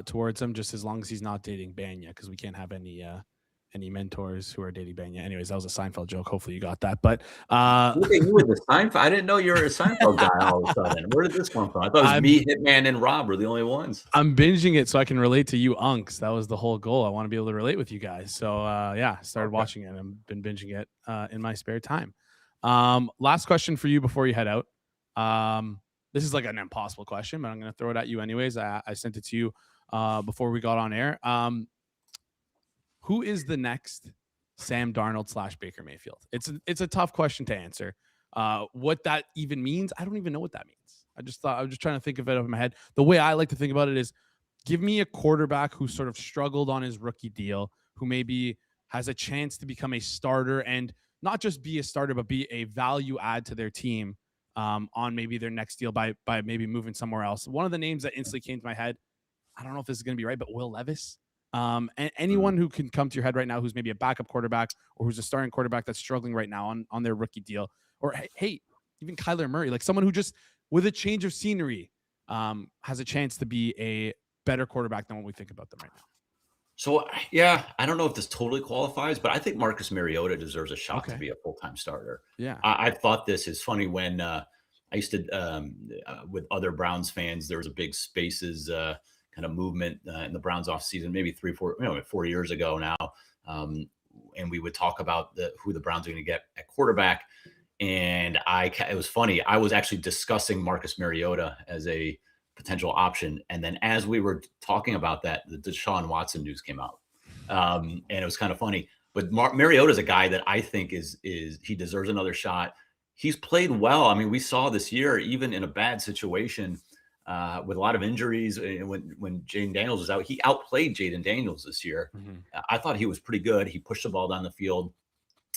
towards him, just as long as he's not dating Banya, because we can't have any mentors who are dating Banya. Anyways, that was a Seinfeld joke. Hopefully you got that. But you were the Seinfeld. I didn't know you were a Seinfeld guy all of a sudden. Where did this come from? I thought it was me, Hitman, and Rob were the only ones. I'm binging it so I can relate to you unks. That was the whole goal. I want to be able to relate with you guys. So started watching it. I've been binging it in my spare time. Last question for you before you head out. This is like an impossible question, but I'm going to throw it at you anyways. I sent it to you before we got on air. Who is the next Sam Darnold / Baker Mayfield? It's a tough question to answer. What that even means, I don't even know what that means. I was just trying to think of it over my head. The way I like to think about it is, give me a quarterback who sort of struggled on his rookie deal, who maybe has a chance to become a starter, and not just be a starter, but be a value add to their team on maybe their next deal by maybe moving somewhere else. One of the names that instantly came to my head, I don't know if this is going to be right, but Will Levis. And anyone who can come to your head right now who's maybe a backup quarterback or who's a starting quarterback that's struggling right now on their rookie deal, or hey, even Kyler Murray, like someone who just with a change of scenery has a chance to be a better quarterback than what we think about them right now. So, yeah, I don't know if this totally qualifies, but I think Marcus Mariota deserves a shot to be a full-time starter. Yeah. I thought this is funny when I used to, with other Browns fans, there was a big spaces kind of movement in the Browns offseason, maybe 4 years ago now. And we would talk about who the Browns are going to get at quarterback. And it was funny. I was actually discussing Marcus Mariota as a potential option. And then as we were talking about that, the Deshaun Watson news came out. And it was kind of funny. But Mariota is a guy that I think he deserves another shot. He's played well. I mean, we saw this year, even in a bad situation with a lot of injuries, when Jaden Daniels was out, he outplayed Jaden Daniels this year. Mm-hmm. I thought he was pretty good. He pushed the ball down the field.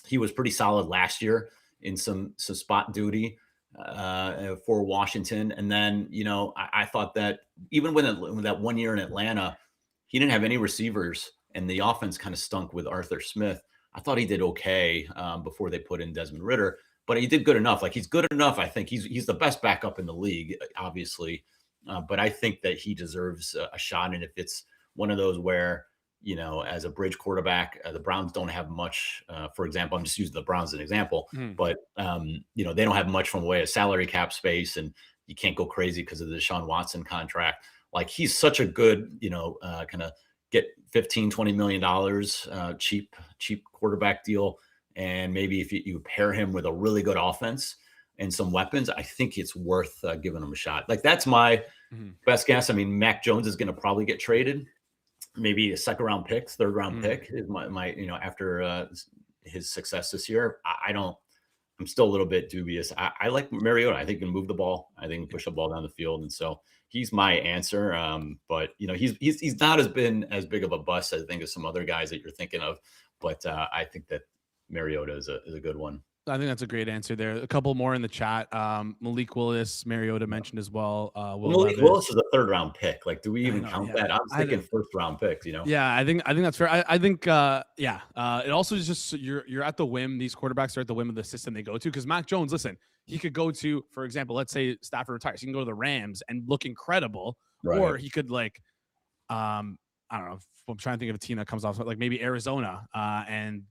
He was pretty solid last year in some spot duty for Washington. And then, I thought that even when that 1 year in Atlanta, he didn't have any receivers and the offense kind of stunk with Arthur Smith. I thought he did okay before they put in Desmond Ridder, but he did good enough. Like, he's good enough. I think he's the best backup in the league, obviously. But I think that he deserves a shot. And if it's one of those where, as a bridge quarterback, the Browns don't have much, for example, I'm just using the Browns as an example, but, they don't have much from the way of salary cap space, and you can't go crazy because of the Deshaun Watson contract. Like, he's such a good, kind of get $15-20 million, cheap quarterback deal. And maybe if you pair him with a really good offense, and some weapons, I think it's worth giving him a shot. Like that's my best guess. I mean, Mac Jones is going to probably get traded. Maybe a second round pick, third round pick is my after his success this year. I'm still a little bit dubious. I like Mariota. I think he can move the ball. I think he can push the ball down the field. And so he's my answer. But he's not as big of a bust, I think, as some other guys that you're thinking of. But I think that Mariota is a good one. I think that's a great answer there. A couple more in the chat. Malik Willis, Mariota mentioned as well. Malik Willis is a third round pick. Like, do we even count that? I'm thinking first round picks, Yeah, I think that's fair. I think it also is just you're at the whim. These quarterbacks are at the whim of the system they go to. Because Mac Jones, listen, he could go to, for example, let's say Stafford retires. He can go to the Rams and look incredible, right. Or he could I don't know. I'm trying to think of a team that comes off like maybe Arizona and.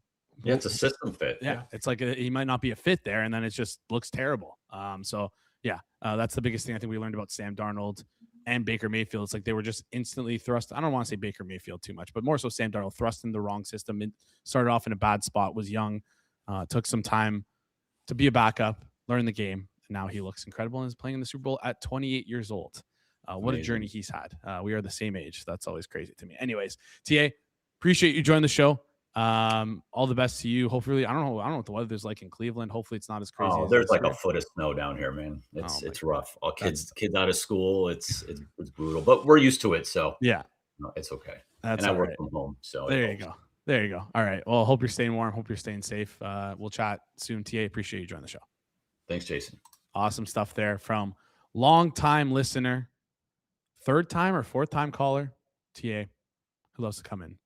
Yeah, it's a system fit. Yeah, it's like he might not be a fit there, and then it just looks terrible. That's the biggest thing I think we learned about Sam Darnold and Baker Mayfield. It's like they were just instantly thrust. I don't want to say Baker Mayfield too much, but more so Sam Darnold thrust in the wrong system. It started off in a bad spot, was young, took some time to be a backup, learn the game, and now he looks incredible and is playing in the Super Bowl at 28 years old. What a journey he's had. We are the same age. That's always crazy to me. Anyways, TA, appreciate you joining the show. All the best to you. Hopefully, I don't know what the weather's like in Cleveland. Hopefully it's not as crazy. Oh, there's like a foot of snow down here, man. It's rough. All kids out of school. It's brutal, but we're used to it. So yeah, no, it's okay. And I work from home. So there you go. All right. Well, hope you're staying warm. Hope you're staying safe. We'll chat soon. TA, appreciate you joining the show. Thanks, Jason. Awesome stuff there from long-time listener, third time or fourth time caller, TA, who loves to come in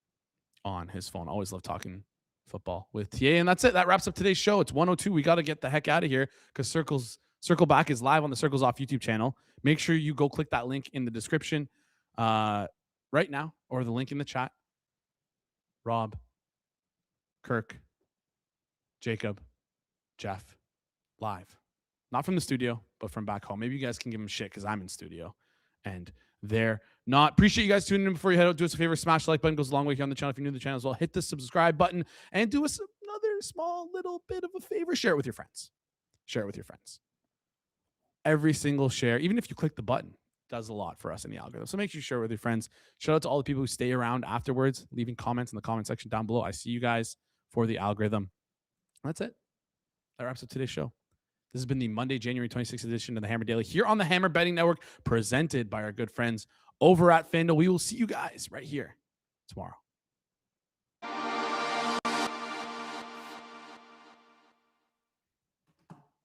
on his phone. Always love talking football with TA. And that's it. That wraps up today's show. It's 1:02. We got to get the heck out of here because Circle Back is live on the Circles Off YouTube channel. Make sure you go click that link in the description right now or the link in the chat. Rob, Kirk, Jacob, Jeff, live. Not from the studio, but from back home. Maybe you guys can give them shit because I'm in studio and they're not. Appreciate you guys tuning in. Before you head out, do us a favor, smash the like button. Goes a long way here on the channel. If you're new to the channel as well, hit the subscribe button and do us another small little bit of a favor. Share it with your friends. Every single share, even if you click the button, does a lot for us in the algorithm. So make sure you share it with your friends. Shout out to all the people who stay around afterwards, leaving comments in the comment section down below. I see you guys for the algorithm. That's it. That wraps up today's show. This has been the Monday, January 26th edition of the Hammer Daily here on the Hammer Betting Network, presented by our good friends over at FanDuel. We will see you guys right here tomorrow.